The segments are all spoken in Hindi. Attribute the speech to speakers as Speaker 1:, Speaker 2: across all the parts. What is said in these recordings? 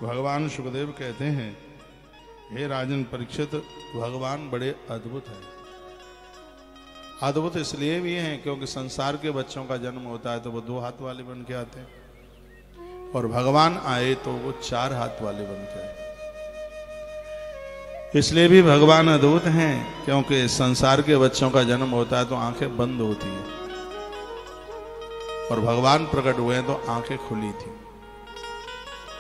Speaker 1: भगवान सुखदेव कहते हैं, हे राजन परीक्षित, भगवान बड़े अद्भुत हैं। अद्भुत इसलिए भी हैं क्योंकि संसार के बच्चों का जन्म होता है तो वो 2 हाथ वाले बन के आते हैं, और भगवान आए तो वो 4 हाथ वाले बन के आए। इसलिए भी भगवान अद्भुत हैं क्योंकि संसार के बच्चों का जन्म होता है तो आंखें बंद होती हैं, और भगवान प्रकट हुए हैं तो आंखें खुली थी,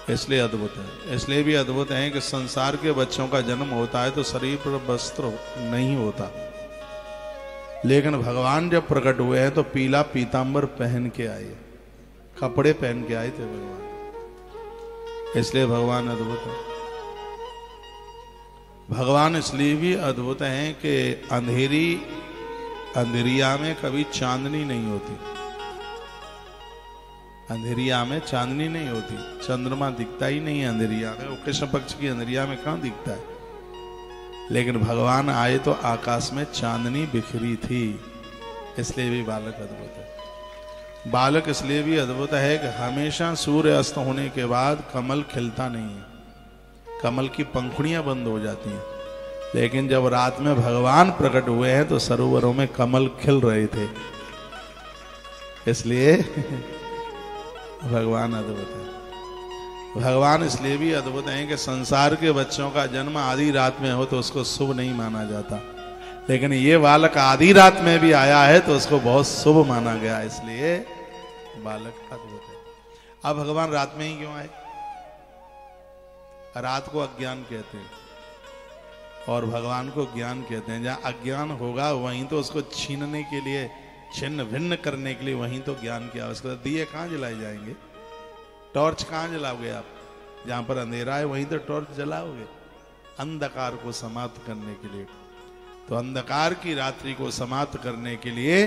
Speaker 1: इसलिए अद्भुत है। इसलिए भी अद्भुत है कि संसार के बच्चों का जन्म होता है तो शरीर पर वस्त्र नहीं होता, लेकिन भगवान जब प्रकट हुए हैं तो पीला पीतांबर पहन के आए, कपड़े पहन के आए थे भगवान, इसलिए भगवान अद्भुत है। भगवान इसलिए भी अद्भुत हैं कि अंधेरिया में कभी चांदनी नहीं होती, अंधेरिया में चांदनी नहीं होती, चंद्रमा दिखता ही नहीं है अंधेरिया में। वो कृष्ण पक्ष की अंधेरिया में कहां दिखता है, लेकिन भगवान आए तो आकाश में चांदनी बिखरी थी, इसलिए भी बालक अद्भुत है। बालक इसलिए भी अद्भुत है कि हमेशा सूर्य अस्त होने के बाद कमल खिलता नहीं है, कमल की पंखुड़ियां बंद हो जाती हैं, लेकिन जब रात में भगवान प्रकट हुए हैं तो सरोवरों में कमल खिल रहे थे, इसलिए भगवान अद्भुत है। भगवान इसलिए भी अद्भुत हैं कि संसार के बच्चों का जन्म आधी रात में हो तो उसको शुभ नहीं माना जाता, लेकिन ये बालक आधी रात में भी आया है तो उसको बहुत शुभ माना गया, इसलिए बालक अद्भुत है। अब भगवान रात में ही क्यों आए? रात को अज्ञान कहते हैं और भगवान को ज्ञान कहते हैं। जहां अज्ञान होगा वहीं तो उसको छीनने के लिए, छिन्न भिन्न करने के लिए वहीं तो ज्ञान की आवश्यकता। दिए कहां जलाए जाएंगे, टॉर्च कहां जलाओगे आप? जहां पर अंधेरा है वहीं तो टॉर्च जलाओगे, अंधकार को समाप्त करने के लिए। तो अंधकार की रात्रि को समाप्त करने के लिए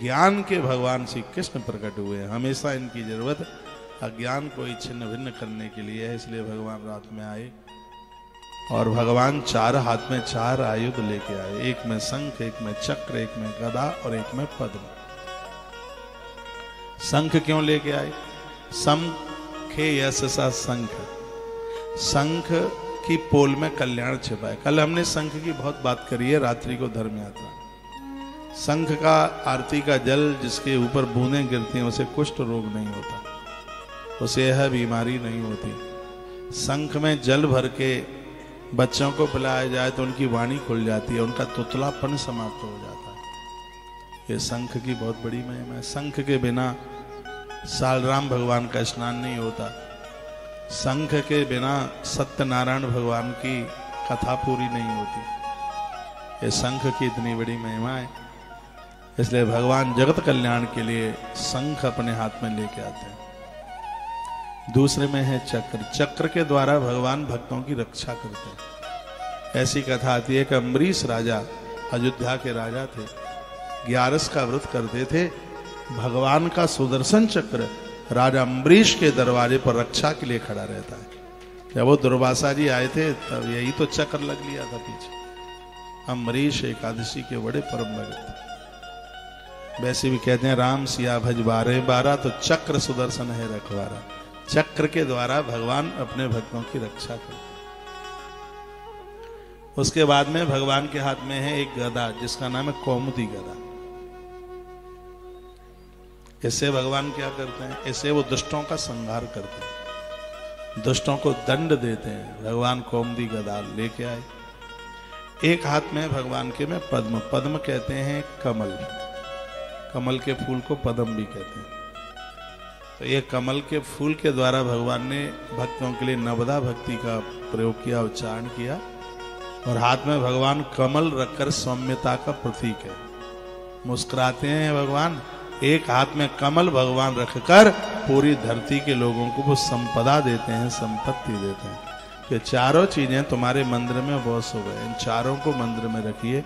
Speaker 1: ज्ञान के भगवान श्री कृष्ण प्रकट हुए हैं। हमेशा इनकी जरूरत अज्ञान को ही छिन्न भिन्न करने के लिए है, इसलिए भगवान रात में आए। और भगवान 4 हाथ में 4 आयुध लेके आए, एक में शंख, एक में चक्र, एक में गदा और एक में पद्म। शंख क्यों लेके आए? शंखे यशसा शंख, शंख की पोल में कल्याण छिपा है। कल हमने शंख की बहुत बात करी है, रात्रि को धर्म यात्रा। शंख का आरती का जल जिसके ऊपर बूंदें गिरती हैं उसे कुष्ठ रोग नहीं होता, उसे यह बीमारी नहीं होती। शंख में जल भर के बच्चों को पिलाया जाए तो उनकी वाणी खुल जाती है, उनका तुतलापन समाप्त हो जाता है। ये शंख की बहुत बड़ी महिमा है। शंख के बिना सालराम भगवान का स्नान नहीं होता, शंख के बिना सत्यनारायण भगवान की कथा पूरी नहीं होती। ये शंख की इतनी बड़ी महिमा है, इसलिए भगवान जगत कल्याण के लिए शंख अपने हाथ में लेके आते हैं। दूसरे में है चक्र, चक्र के द्वारा भगवान भक्तों की रक्षा करते हैं। ऐसी कथा आती है कि अम्बरीश राजा अयोध्या के राजा थे, 11 का व्रत करते थे। भगवान का सुदर्शन चक्र राजा अम्बरीश के दरवाजे पर रक्षा के लिए खड़ा रहता है। जब वो दुर्वासा जी आए थे तब यही तो चक्र लग लिया था पीछे। अम्बरीश एकादशी के बड़े परम भक्त, वैसे भी कहते हैं राम सिया भज 12 तो चक्र सुदर्शन है रखवारा। चक्र के द्वारा भगवान अपने भक्तों की रक्षा करते। उसके बाद में भगवान के हाथ में है एक गदा जिसका नाम है कौमुदी गदा। इससे भगवान क्या करते हैं? इससे वो दुष्टों का संहार करते हैं, दुष्टों को दंड देते हैं। भगवान कौमुदी गदा लेके आए। एक हाथ में भगवान के में पद्म, पद्म कहते हैं कमल, कमल के फूल को पद्म भी कहते हैं। तो ये कमल के फूल के द्वारा भगवान ने भक्तों के लिए नवदा भक्ति का प्रयोग किया, उच्चारण किया। और हाथ में भगवान कमल रखकर सौम्यता का प्रतीक है, मुस्कुराते हैं भगवान। एक हाथ में कमल भगवान रखकर पूरी धरती के लोगों को वो संपदा देते हैं, संपत्ति देते हैं। ये चारों चीजें तुम्हारे मंदिर में बहुत हो गए, इन चारों को मंदिर में रखिए।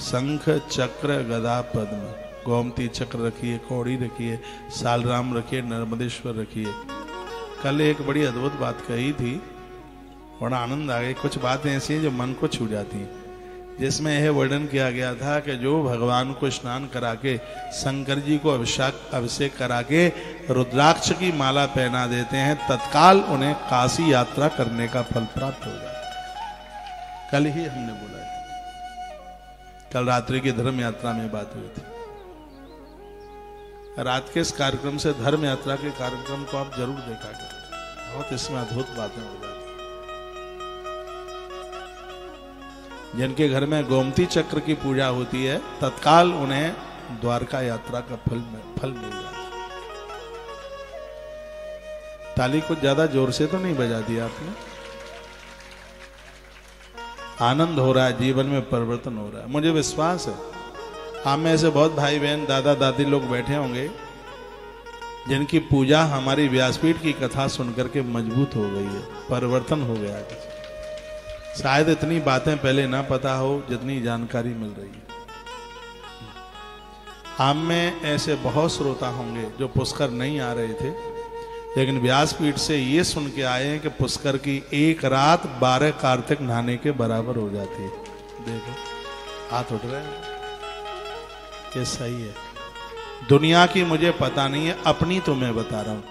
Speaker 1: शंख, चक्र, गदा, पद्म, गोमती चक्र रखिए, कौड़ी रखिए, सालराम रखिए, नर्मदेश्वर रखिए। कल एक बड़ी अद्भुत बात कही थी, बड़ा आनंद आ गया। कुछ बातें ऐसी हैं जो मन को छू जाती हैं। जिसमें यह वर्णन किया गया था कि जो भगवान को स्नान करा के शंकर जी को अभिषेक करा के रुद्राक्ष की माला पहना देते हैं, तत्काल उन्हें काशी यात्रा करने का फल प्राप्त हो जाता है। कल ही हमने बोला था, कल रात्रि की धर्म यात्रा में बात हुई थी। रात के इस कार्यक्रम से धर्म यात्रा के कार्यक्रम को आप जरूर देखा करें, बहुत इसमें अद्भुत बातें हो जाती। जिनके घर में गोमती चक्र की पूजा होती है, तत्काल उन्हें द्वारका यात्रा का फल मिल जाता है। ताली कुछ ज्यादा जोर से तो नहीं बजा दिया आपने? आनंद हो रहा है, जीवन में परिवर्तन हो रहा है, मुझे विश्वास है। हम में से बहुत भाई बहन दादा दादी लोग बैठे होंगे जिनकी पूजा हमारी व्यासपीठ की कथा सुनकर के मजबूत हो गई है, परिवर्तन हो गया है। शायद इतनी बातें पहले ना पता हो जितनी जानकारी मिल रही है। हम में ऐसे बहुत श्रोता होंगे जो पुष्कर नहीं आ रहे थे, लेकिन व्यासपीठ से ये सुन के आए हैं कि पुष्कर की एक रात 12 कार्तिक नहाने के बराबर हो जाती है। देखो हाथ उठ रहे हैं, ये सही है। दुनिया की मुझे पता नहीं है, अपनी तो मैं बता रहा हूं।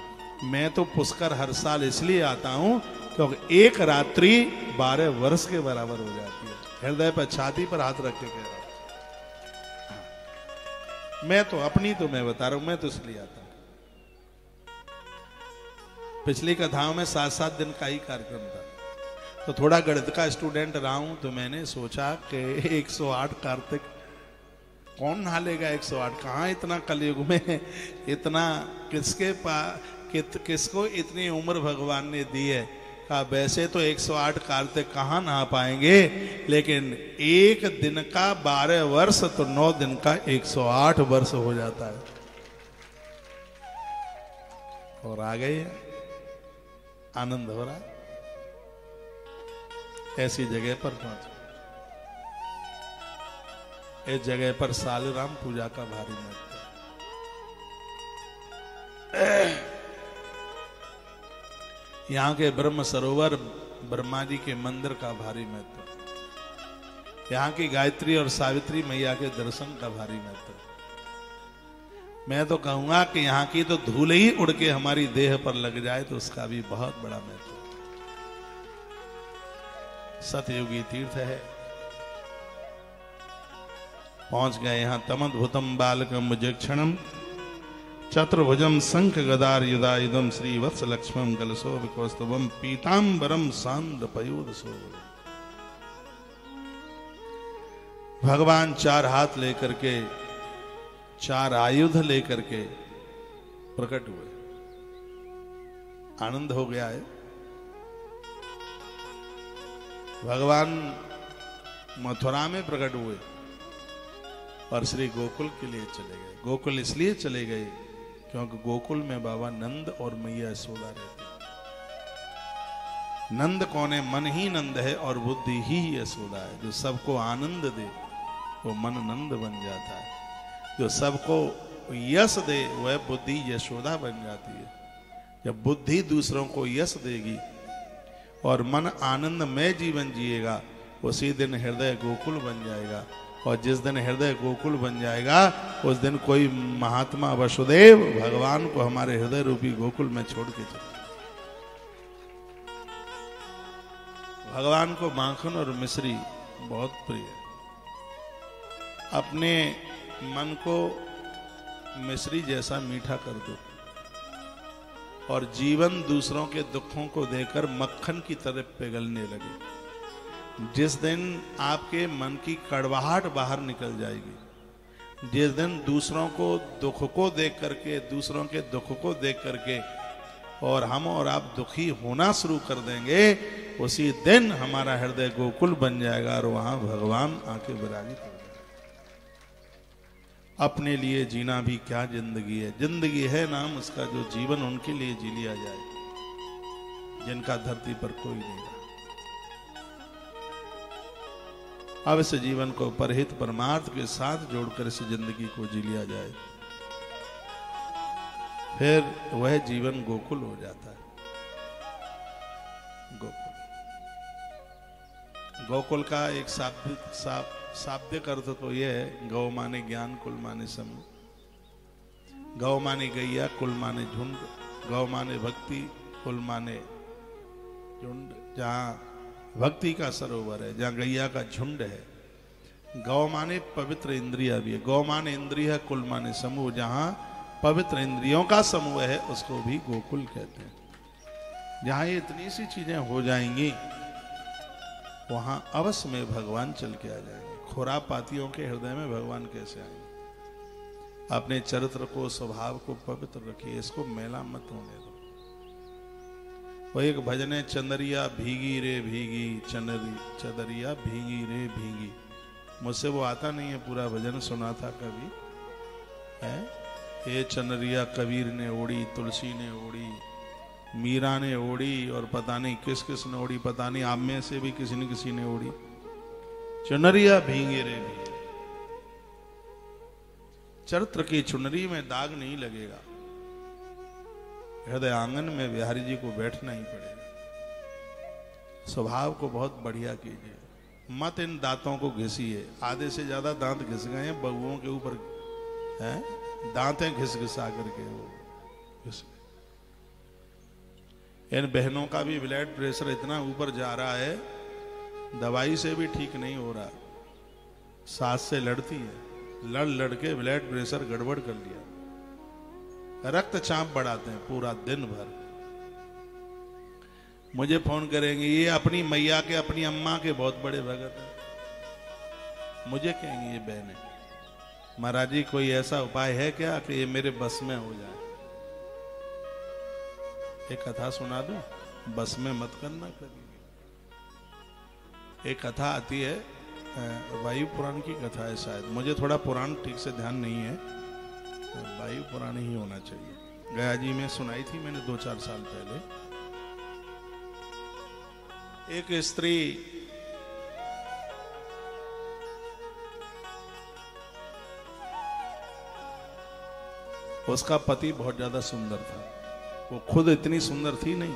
Speaker 1: मैं तो पुष्कर हर साल इसलिए आता हूं क्योंकि एक रात्रि 12 वर्ष के बराबर हो जाती है। हृदय पर छाती पर हाथ रख के कह रहा हूं, मैं तो अपनी तो मैं बता रहा हूं, मैं तो इसलिए आता हूं। पिछली कथाओं में 7-7 दिन का ही कार्यक्रम था, तो थोड़ा गणित का स्टूडेंट रहा हूं, तो मैंने सोचा कि 108 कार्तिक कौन नहा लेगा? 108 कहाँ इतना कलयुग में, इतना किसको इतनी उम्र भगवान ने दी है? कहा वैसे तो 108 कार्तिक कहाँ नहा पाएंगे, लेकिन एक दिन का 12 वर्ष तो 9 दिन का 108 वर्ष हो जाता है। और आ गए, आनंद हो रहा है। ऐसी जगह पर पहुंचे, इस जगह पर सालिराम पूजा का भारी महत्व है। यहाँ के ब्रह्म सरोवर ब्रह्मा जी के मंदिर का भारी महत्व है। यहाँ की गायत्री और सावित्री मैया के दर्शन का भारी महत्व है। मैं तो कहूंगा कि यहाँ की तो धूल ही उड़ के हमारी देह पर लग जाए तो उसका भी बहुत बड़ा महत्व है। सतयुगी तीर्थ है। पहुंच गए यहां। तमद्भुतम बालकम मुजक्षणम चतुर्भुजम शंख गदार युदायुधम श्री वत्स लक्ष्मम कलशोभ कौस्तुभम पीतांबरम सांद्र पयोध शोभ। भगवान 4 हाथ लेकर के, 4 आयुध लेकर के प्रकट हुए। आनंद हो गया है। भगवान मथुरा में प्रकट हुए और श्री गोकुल के लिए चले गए। गोकुल इसलिए चले गए क्योंकि गोकुल में बाबा नंद और मैया यशोदा रहते। नंद कौन है? मन ही नंद है और बुद्धि ही यशोदा है। जो सबको आनंद दे वो मन नंद बन जाता है। जो सबको यश दे वह बुद्धि यशोदा बन जाती है। जब बुद्धि दूसरों को यश देगी और मन आनंद में जीवन जिएगा, उसी दिन हृदय गोकुल बन जाएगा। और जिस दिन हृदय गोकुल बन जाएगा उस दिन कोई महात्मा वसुदेव भगवान को हमारे हृदय रूपी गोकुल में छोड़ के चले। भगवान को माखन और मिश्री बहुत प्रिय है। अपने मन को मिश्री जैसा मीठा कर दो और जीवन दूसरों के दुखों को देकर मक्खन की तरह पिघलने लगे। जिस दिन आपके मन की कड़वाहट बाहर निकल जाएगी, जिस दिन दूसरों को दुख को देख करके, दूसरों के दुख को देख करके और हम और आप दुखी होना शुरू कर देंगे, उसी दिन हमारा हृदय गोकुल बन जाएगा और वहां भगवान आके विराजित हो जाएगा। अपने लिए जीना भी क्या जिंदगी है। जिंदगी है नाम उसका, जो जीवन उनके लिए जी लिया जाए जिनका धरती पर कोई नहीं रहा। अब इस जीवन को परहित परमार्थ के साथ जोड़कर इस जिंदगी को जी लिया जाए, फिर वह जीवन गोकुल हो जाता है। गोकुल का एक शाब्दिक अर्थ तो यह है, गौ माने ज्ञान, कुल माने समूह। गौ माने गैया, कुल माने झुंड। गौ माने भक्ति, कुल माने झुंड। जहाँ भक्ति का सरोवर है, जहाँ गैया का झुंड है। गौ माने पवित्र इंद्रिया भी है। गौ माने इंद्रिय, कुल माने समूह। जहाँ पवित्र इंद्रियों का समूह है उसको भी गोकुल कहते हैं। जहाँ ये इतनी सी चीजें हो जाएंगी वहां अवश्य में भगवान चल के आ जाएंगे। खुरापातियों के हृदय में भगवान कैसे आएंगे? अपने चरित्र को, स्वभाव को पवित्र रखिए, इसको मैला मत होने दो। वो एक भजन है, चंदरिया भीगी रे भीगी, चंदरिया भीगी रे भीगी। मुझसे वो आता नहीं है, पूरा भजन सुना था कभी है। ये चंदरिया कबीर ने ओढ़ी, तुलसी ने ओढ़ी, मीरा ने ओढ़ी, और पता नहीं किस किस ने ओढ़ी, पता नहीं आप में से भी किसी न किसी ने ओढ़ी। चुनरिया भीगे रे भीगे। चरित्र की चुनरी में दाग नहीं लगेगा। हृदय आंगन में बिहारी जी को बैठना ही पड़ेगा। स्वभाव को बहुत बढ़िया कीजिए, मत इन दांतों को घिसिए। आधे से ज्यादा दांत घिस गए हैं बहुओं के ऊपर, हैं दांतें घिस घिसा करके वो घिस। इन बहनों का भी ब्लड प्रेशर इतना ऊपर जा रहा है, दवाई से भी ठीक नहीं हो रहा। सास से लड़ती है, लड़ लड़ के ब्लड प्रेशर गड़बड़ कर लिया। रक्तचाप बढ़ाते हैं पूरा दिन भर। मुझे फोन करेंगे, ये अपनी मैया के, अपनी अम्मा के बहुत बड़े भगत हैं। मुझे कहेंगे ये बहनें, महाराज जी कोई ऐसा उपाय है क्या कि ये मेरे बस में हो जाए? एक कथा सुना दूं, बस में मत करना कभी। एक कथा आती है, वायु पुराण की कथा है शायद, मुझे थोड़ा पुराण ठीक से ध्यान नहीं है, वायु पुराण ही होना चाहिए। गया जी में सुनाई थी मैंने 2-4 साल पहले। एक स्त्री उसका पति बहुत ज्यादा सुंदर था, वो खुद इतनी सुंदर थी नहीं,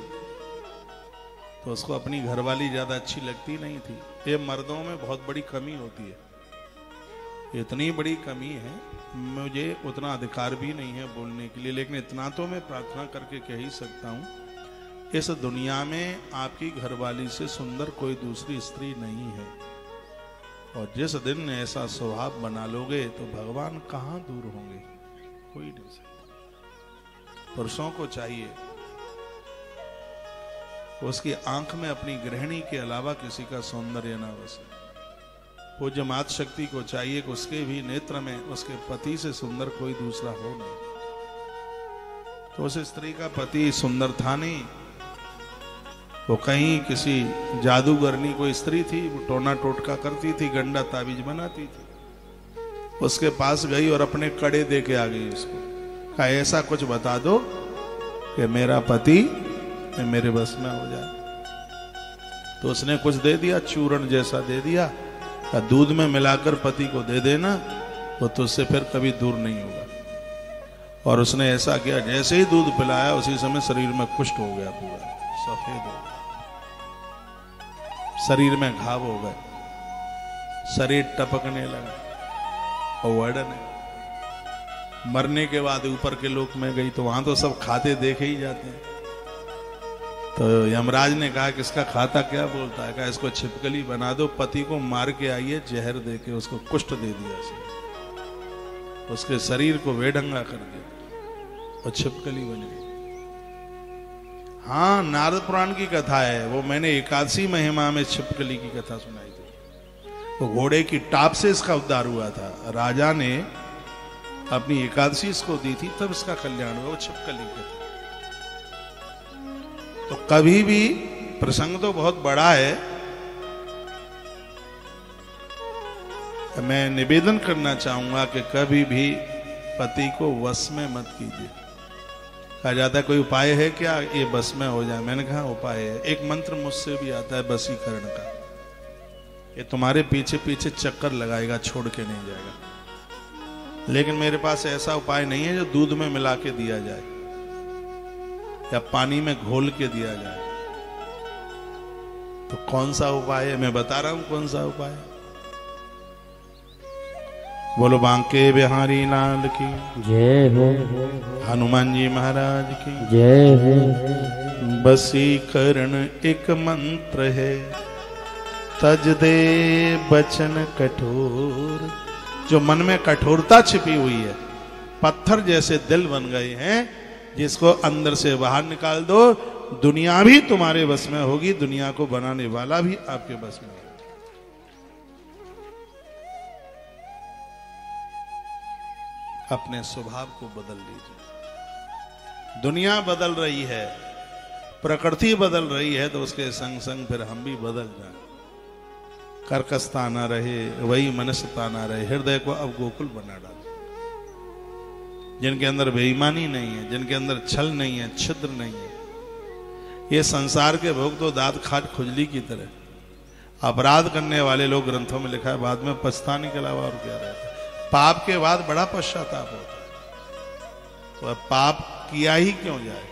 Speaker 1: तो उसको अपनी घरवाली ज्यादा अच्छी लगती नहीं थी। ये मर्दों में बहुत बड़ी कमी होती है, इतनी बड़ी कमी है, मुझे उतना अधिकार भी नहीं है बोलने के लिए, लेकिन इतना तो मैं प्रार्थना करके कह ही सकता हूं, इस दुनिया में आपकी घरवाली से सुंदर कोई दूसरी स्त्री नहीं है। और जिस दिन ऐसा स्वभाव बना लोगे तो भगवान कहां दूर होंगे? कोई नहीं सकता। पुरुषों को चाहिए उसकी आंख में अपनी गृहिणी के अलावा किसी का सौंदर्य ना बसे। पूज्य मात शक्ति को चाहिए कि उसके भी नेत्र में उसके पति से सुंदर कोई दूसरा हो नहीं। तो उस स्त्री का पति सुंदर था नहीं, वो कहीं किसी जादूगरनी कोई स्त्री थी, वो टोना टोटका करती थी, गंडा ताबीज बनाती थी। उसके पास गई और अपने कड़े दे के आ गई उसको, कहा ऐसा कुछ बता दो कि मेरा पति मेरे बस में हो जाए। तो उसने कुछ दे दिया, चूर्ण जैसा दे दिया, कहा दूध में मिलाकर पति को दे देना, वो तुझसे फिर कभी दूर नहीं होगा। और उसने ऐसा किया, जैसे ही दूध पिलाया उसी समय शरीर में कुष्ठ हो गया, पूरा सफेद हो गया, शरीर में घाव हो गए, शरीर टपकने लगा। और वर्णन है, मरने के बाद ऊपर के लोक में गई तो वहां तो सब खाते देखे ही जाते हैं। तो यमराज ने कहा कि इसका खाता क्या बोलता है? कहा इसको छिपकली बना दो, पति को मार के आइए, जहर दे के उसको कुष्ठ दे दिया, उसके शरीर को बेढंगा कर दिया और छिपकली बन गई। हाँ, नारद पुराण की कथा है वो, मैंने एकादशी महिमा में छिपकली की कथा सुनाई थी। वो घोड़े की टाप से इसका उद्धार हुआ था, राजा ने अपनी एकादशी इसको दी थी, तब इसका कल्याण हुआ। वो छिपकली की कथा। तो कभी भी, प्रसंग तो बहुत बड़ा है, मैं निवेदन करना चाहूंगा कि कभी भी पति को वश में मत कीजिए। कहा जाता है कोई उपाय है क्या ये बस में हो जाए? मैंने कहा उपाय है, एक मंत्र मुझसे भी आता है बसीकरण का, ये तुम्हारे पीछे पीछे चक्कर लगाएगा, छोड़ के नहीं जाएगा। लेकिन मेरे पास ऐसा उपाय नहीं है जो दूध में मिला के दिया जाए या पानी में घोल के दिया जाए। तो कौन सा उपाय है? मैं बता रहा हूं कौन सा उपाय है। बोलो बांके बिहारी लाल की
Speaker 2: जय हो,
Speaker 1: हनुमान जी महाराज की
Speaker 2: जय हो।
Speaker 1: बसीकरण एक मंत्र है, तज दे बचन कठोर। जो मन में कठोरता छिपी हुई है, पत्थर जैसे दिल बन गए हैं, जिसको अंदर से बाहर निकाल दो, दुनिया भी तुम्हारे बस में होगी, दुनिया को बनाने वाला भी आपके बस में होगा। अपने स्वभाव को बदल लीजिए। दुनिया बदल रही है, प्रकृति बदल रही है, तो उसके संग संग फिर हम भी बदल जाए। कर्कशता ना रहे, वही मनुष्यता ना रहे। हृदय को अब गोकुल बना डालो। जिनके अंदर बेईमानी नहीं है, जिनके अंदर छल नहीं है, छिद्र नहीं है, ये संसार के भोग तो दांत खाट खुजली की तरह। अपराध करने वाले लोग, ग्रंथों में लिखा है, बाद में पछताने के अलावा और क्या रहता है। पाप के बाद बड़ा पश्चाताप होता है। तो अब पाप किया ही क्यों जाए?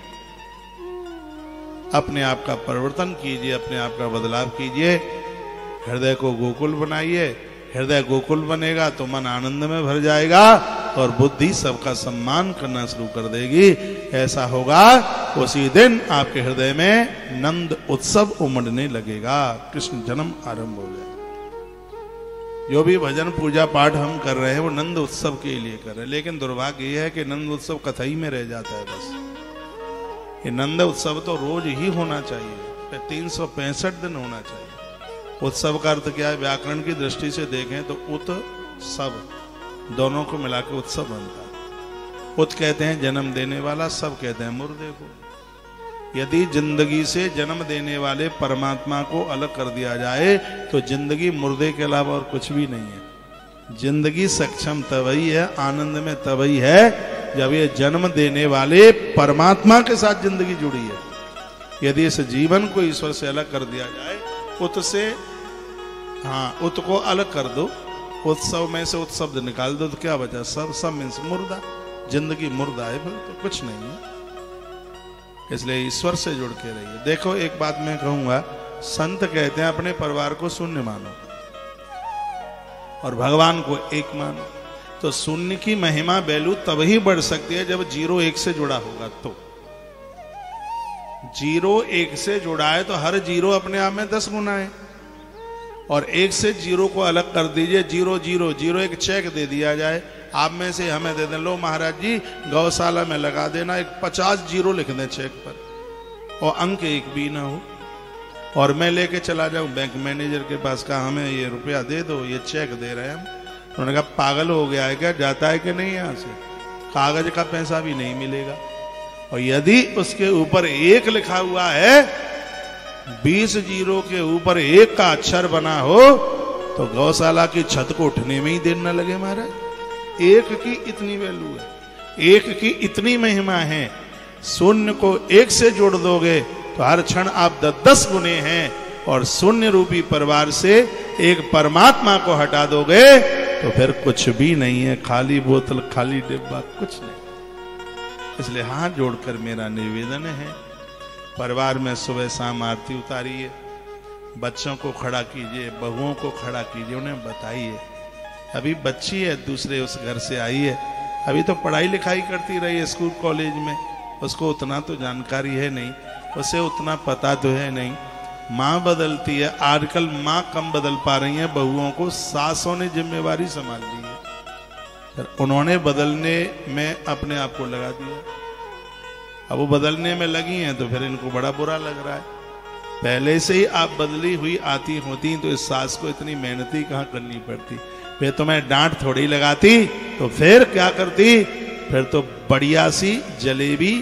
Speaker 1: अपने आप का परिवर्तन कीजिए, अपने आप का बदलाव कीजिए, हृदय को गोकुल बनाइए। हृदय गोकुल बनेगा तो मन आनंद में भर जाएगा और बुद्धि सबका सम्मान करना शुरू कर देगी। ऐसा होगा उसी दिन आपके हृदय में नंद उत्सव उमड़ने लगेगा, कृष्ण जन्म आरंभ हो जाएगा। जो भी भजन पूजा पाठ हम कर रहे हैं वो नंद उत्सव के लिए कर रहे हैं, लेकिन दुर्भाग्य यह है कि नंद उत्सव कथई में रह जाता है बस। ये नंद उत्सव तो रोज ही होना चाहिए, 365 दिन होना चाहिए। उत्सव का अर्थ क्या है? व्याकरण की दृष्टि से देखें तो उत सब दोनों को मिलाकर उत्सव बनता है। उत कहते हैं जन्म देने वाला, सब कहते हैं मुर्दे को। यदि जिंदगी से जन्म देने वाले परमात्मा को अलग कर दिया जाए तो जिंदगी मुर्दे के अलावा और कुछ भी नहीं है। जिंदगी सक्षम तभी है, आनंद में तभी है जब ये जन्म देने वाले परमात्मा के साथ जिंदगी जुड़ी है। यदि इस जीवन को ईश्वर से अलग कर दिया जाए, उत से, हाँ, उत को अलग कर दो, उत्सव में से उत्सव निकाल दो, तो क्या बचा? सब मीन्स मुर्दा। जिंदगी मुर्दा है, फिर तो कुछ नहीं है। इसलिए ईश्वर से जुड़ के रहिए। देखो, एक बात मैं कहूंगा, संत कहते हैं अपने परिवार को शून्य मानो और भगवान को एक मानो। तो शून्य की महिमा वैल्यू तभी बढ़ सकती है जब 0 1 से जुड़ा होगा। तो 0 1 से जुड़ा है तो हर 0 अपने आप में 10 गुना है, और 1 से 0 को अलग कर दीजिए, 0 0 0, एक चेक दे दिया जाए आप में से, हमें दे दें, लो महाराज जी गौशाला में लगा देना, एक 50 0 लिख दें चेक पर, और अंक एक भी ना हो, और मैं लेके चला जाऊं बैंक मैनेजर के पास, कहा हमें ये रुपया दे दो, ये चेक दे रहे हैं हम। उन्होंने कहा पागल हो गया है क्या? जाता है कि नहीं यहाँ से? कागज का पैसा भी नहीं मिलेगा। और यदि उसके ऊपर 1 लिखा हुआ है, 20 0 के ऊपर 1 का अक्षर बना हो, तो गौशाला की छत को उठने में ही देर न लगे महाराज। 1 की इतनी वैल्यू है, 1 की इतनी महिमा है। शून्य को 1 से जोड़ दोगे तो हर क्षण आप 10 गुने हैं, और शून्य रूपी परिवार से एक परमात्मा को हटा दोगे तो फिर कुछ भी नहीं है, खाली बोतल, खाली डिब्बा, कुछ नहीं। इसलिए हाथ जोड़कर मेरा निवेदन है, परिवार में सुबह शाम आरती उतारिए, बच्चों को खड़ा कीजिए, बहुओं को खड़ा कीजिए, उन्हें बताइए। अभी बच्ची है, दूसरे उस घर से आई है, अभी तो पढ़ाई लिखाई करती रही है स्कूल कॉलेज में, उसको उतना तो जानकारी है नहीं, उसे उतना पता तो है नहीं। माँ बदलती है, आजकल माँ कम बदल पा रही है, बहुओं को सासों ने जिम्मेवारी संभाल ली है, फिर उन्होंने बदलने में अपने आप को लगा दिया। अब वो बदलने में लगी हैं तो फिर इनको बड़ा बुरा लग रहा है। पहले से ही आप बदली हुई आती होती तो इस सास को इतनी मेहनती कहाँ करनी पड़ती, फिर तो मैं डांट थोड़ी लगाती, तो फिर क्या करती, फिर तो बढ़िया सी जलेबी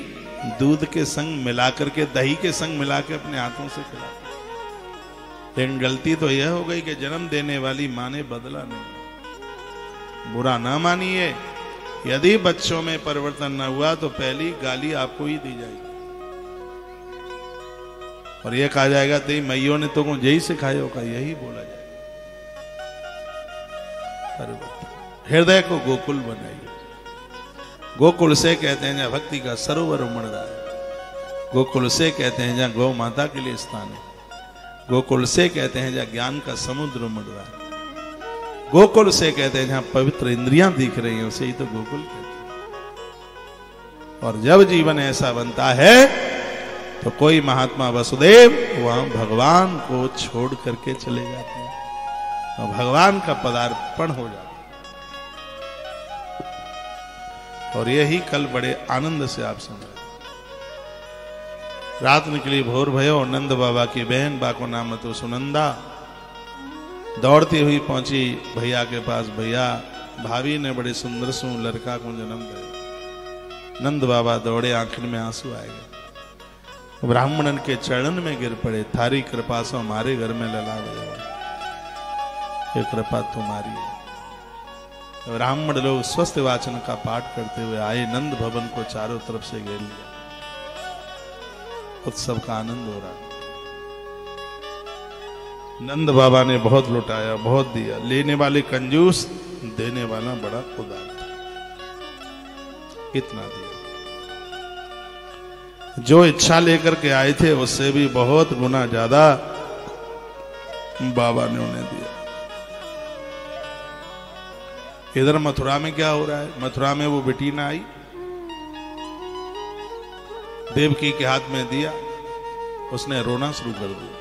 Speaker 1: दूध के संग मिलाकर के, दही के संग मिला के अपने हाथों से खिलाती। लेकिन गलती तो यह हो गई कि जन्म देने वाली माँ ने बदला नहीं। बुरा ना मानिए, यदि बच्चों में परिवर्तन न हुआ तो पहली गाली आपको ही दी जाएगी, और यह कहा जाएगा तेरी मैयों ने तो यही सिखाया होगा, यही बोला जाएगा। हृदय को गोकुल बनाइए। गोकुल से कहते हैं जहां भक्ति का सरोवर उमड़ रहा है, गोकुल से कहते हैं जहां गौ माता के लिए स्थान है, गोकुल से कहते हैं जहां ज्ञान का समुद्र उमड़ रहा है, गोकुल से कहते हैं जहां पवित्र इंद्रियां दिख रही हैं, उसे ही तो गोकुल कहते हैं। और जब जीवन ऐसा बनता है तो कोई महात्मा वसुदेव वहां भगवान को छोड़ करके चले जाते हैं और भगवान का पदार्पण हो जाता है। और यही कल बड़े आनंद से आप सुन रहे। रात निकली भोर भयो, नंद बाबा की बहन बाको नाम तो सुनंदा दौड़ती हुई पहुंची भैया के पास। भैया भाभी ने बड़े सुंदर सु लड़का को जन्म दिया। नंद बाबा दौड़े, आंखों में आंसू आए गए, ब्राह्मणन के चरण में गिर पड़े। थारी कृपा से हमारे घर में लला गया, ये कृपा तुम्हारी है। ब्राह्मण लोग स्वस्थ वाचन का पाठ करते हुए आए, नंद भवन को चारों तरफ से घेर लिया। उत्सव का आनंद हो रहा। नंद बाबा ने बहुत लुटाया, बहुत दिया। लेने वाले कंजूस, देने वाला बड़ा उदार था। इतना दिया, जो इच्छा लेकर के आए थे उससे भी बहुत गुना ज्यादा बाबा ने उन्हें दिया। इधर मथुरा में क्या हो रहा है? मथुरा में वो बेटी ना आई, देवकी के हाथ में दिया, उसने रोना शुरू कर दिया।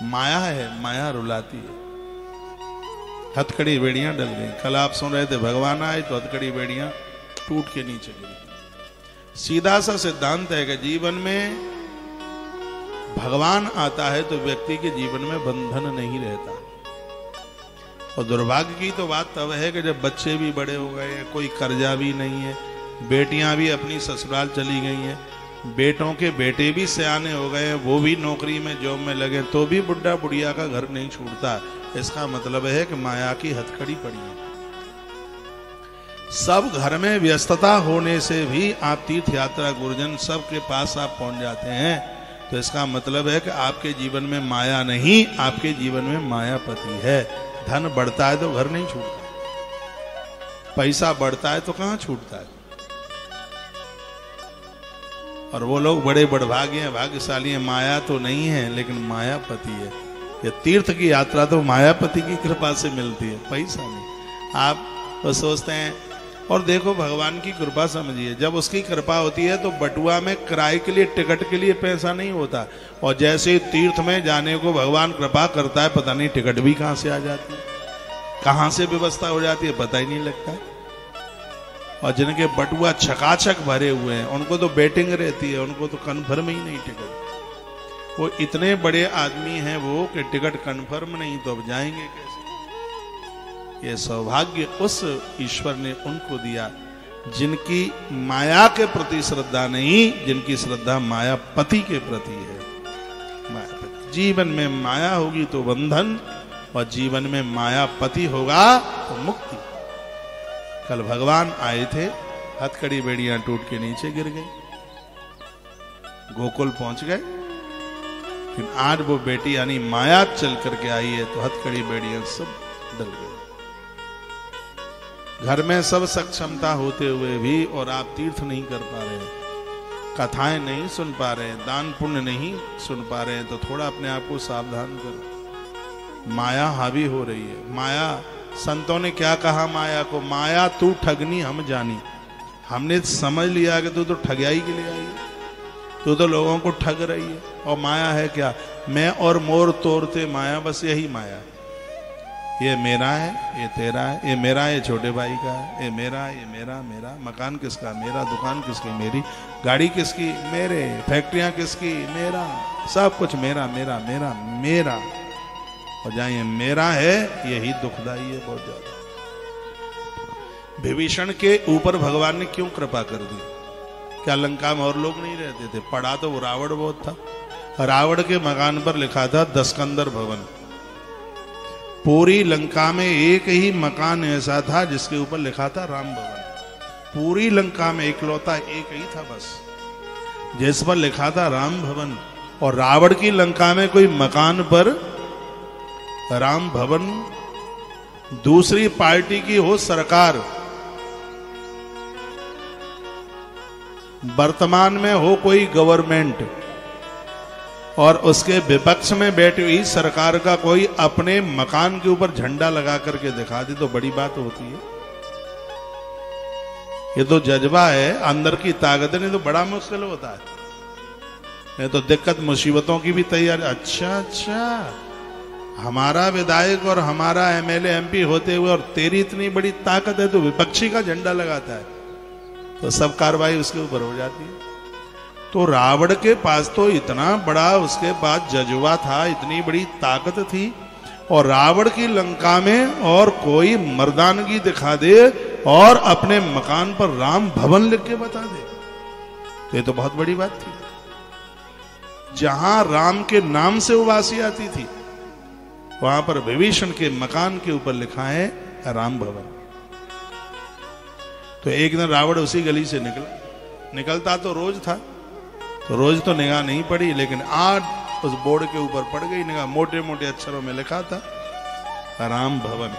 Speaker 1: माया है, माया रुलाती है। हथकड़ी बेड़ियां डल गई। कल आप सुन रहे थे भगवान आए तो हथकड़ी बेड़ियां टूट के नीचे गिरी। सीधा सा सिद्धांत है कि जीवन में भगवान आता है तो व्यक्ति के जीवन में बंधन नहीं रहता। और दुर्भाग्य की तो बात तब है कि जब बच्चे भी बड़े हो गए हैं, कोई कर्जा भी नहीं है, बेटियां भी अपनी ससुराल चली गई हैं, बेटों के बेटे भी सयाने हो गए हैं, वो भी नौकरी में जॉब में लगे, तो भी बुढ़ा बुढ़िया का घर नहीं छूटता। इसका मतलब है कि माया की हथकड़ी पड़ी है। सब घर में व्यस्तता होने से भी आप तीर्थ यात्रा गुरुजन सबके पास आप पहुंच जाते हैं, तो इसका मतलब है कि आपके जीवन में माया नहीं, आपके जीवन में मायापति है। धन बढ़ता है तो घर नहीं छूटता, पैसा बढ़ता है तो कहां छूटता है। और वो लोग बड़े बड़भागे हैं, भाग्यशाली हैं। माया तो नहीं है लेकिन मायापति है। ये तीर्थ की यात्रा तो मायापति की कृपा से मिलती है, पैसा नहीं। आप तो सोचते हैं, और देखो भगवान की कृपा समझिए, जब उसकी कृपा होती है तो बटुआ में किराए के लिए, टिकट के लिए पैसा नहीं होता। और जैसे तीर्थ में जाने को भगवान कृपा करता है, पता नहीं टिकट भी कहां से आ जाती है, कहां से व्यवस्था हो जाती है, पता ही नहीं लगता है। और जिनके बटुआ छकाछक भरे हुए हैं उनको तो बेटिंग रहती है, उनको तो कन्फर्म ही नहीं टिकट। वो इतने बड़े आदमी हैं वो कि टिकट कन्फर्म नहीं, तो अब जाएंगे कैसे? ये सौभाग्य उस ईश्वर ने उनको दिया जिनकी माया के प्रति श्रद्धा नहीं, जिनकी श्रद्धा मायापति के प्रति है। जीवन में माया होगी तो बंधन, और जीवन में मायापति होगा तो मुक्ति। कल भगवान आए थे, हथकड़ी बेड़ियां टूट के नीचे गिर गई, गोकुल पहुंच गए। लेकिन आज वो बेटी यानी माया चल करके आई है तो हथकड़ी बेड़ियां सब डल गई। घर में सब सक्षमता होते हुए भी और आप तीर्थ नहीं कर पा रहे, कथाएं नहीं सुन पा रहे, दान पुण्य नहीं सुन पा रहे हैं, तो थोड़ा अपने आप को सावधान करो। माया हावी हो रही है। माया, संतों ने क्या कहा माया को? माया तू ठगनी हम जानी। हमने समझ लिया कि तू तो ठगाई के लिए आई है, तू तो लोगों को ठग रही है। और माया है क्या? मैं और मोर तोड़ते माया, बस यही माया है। ये मेरा है, ये तेरा है, ये मेरा है, ये छोटे भाई का है, ये मेरा है, ये मेरा, मेरा मकान किसका? मेरा। दुकान किसकी? मेरी। गाड़ी किसकी? मेरे। फैक्ट्रियां किसकी? मेरा। सब कुछ मेरा मेरा मेरा मेरा। और जहां ये मेरा है यही दुखदाई है बहुत ज्यादा। विभीषण के ऊपर भगवान ने क्यों कृपा कर दी? क्या लंका में और लोग नहीं रहते थे? पढ़ा तो वो रावण बहुत था। रावण के मकान पर लिखा था दस्कंदर भवन। पूरी लंका में एक ही मकान ऐसा था जिसके ऊपर लिखा था राम भवन। पूरी लंका में इकलौता एक ही था बस, जिस पर लिखा था राम भवन। और रावण की लंका में कोई मकान पर राम भवन, दूसरी पार्टी की हो सरकार, वर्तमान में हो कोई गवर्नमेंट, और उसके विपक्ष में बैठी हुई सरकार का कोई अपने मकान के ऊपर झंडा लगा करके दिखा दे तो बड़ी बात होती है। ये तो जज्बा है, अंदर की ताकत नहीं तो बड़ा मुश्किल होता है। नहीं तो दिक्कत मुसीबतों की भी तैयारी। अच्छा, हमारा विधायक और हमारा एमएलए एमपी होते हुए और तेरी इतनी बड़ी ताकत है तो विपक्षी का झंडा लगाता है, तो सब कार्रवाई उसके ऊपर हो जाती है। तो रावण के पास तो इतना बड़ा उसके पास जज्बा था, इतनी बड़ी ताकत थी, और रावण की लंका में और कोई मर्दानगी दिखा दे और अपने मकान पर राम भवन लिख के बता दे, तो ये तो बहुत बड़ी बात थी। जहां राम के नाम से उवासी आती थी वहां पर विभीषण के मकान के ऊपर लिखा है राम भवन। तो एक दिन रावण उसी गली से निकलता तो रोज था, तो रोज तो निगाह नहीं पड़ी, लेकिन आज उस बोर्ड के ऊपर पड़ गई निगाह। मोटे मोटे अक्षरों में लिखा था राम भवन।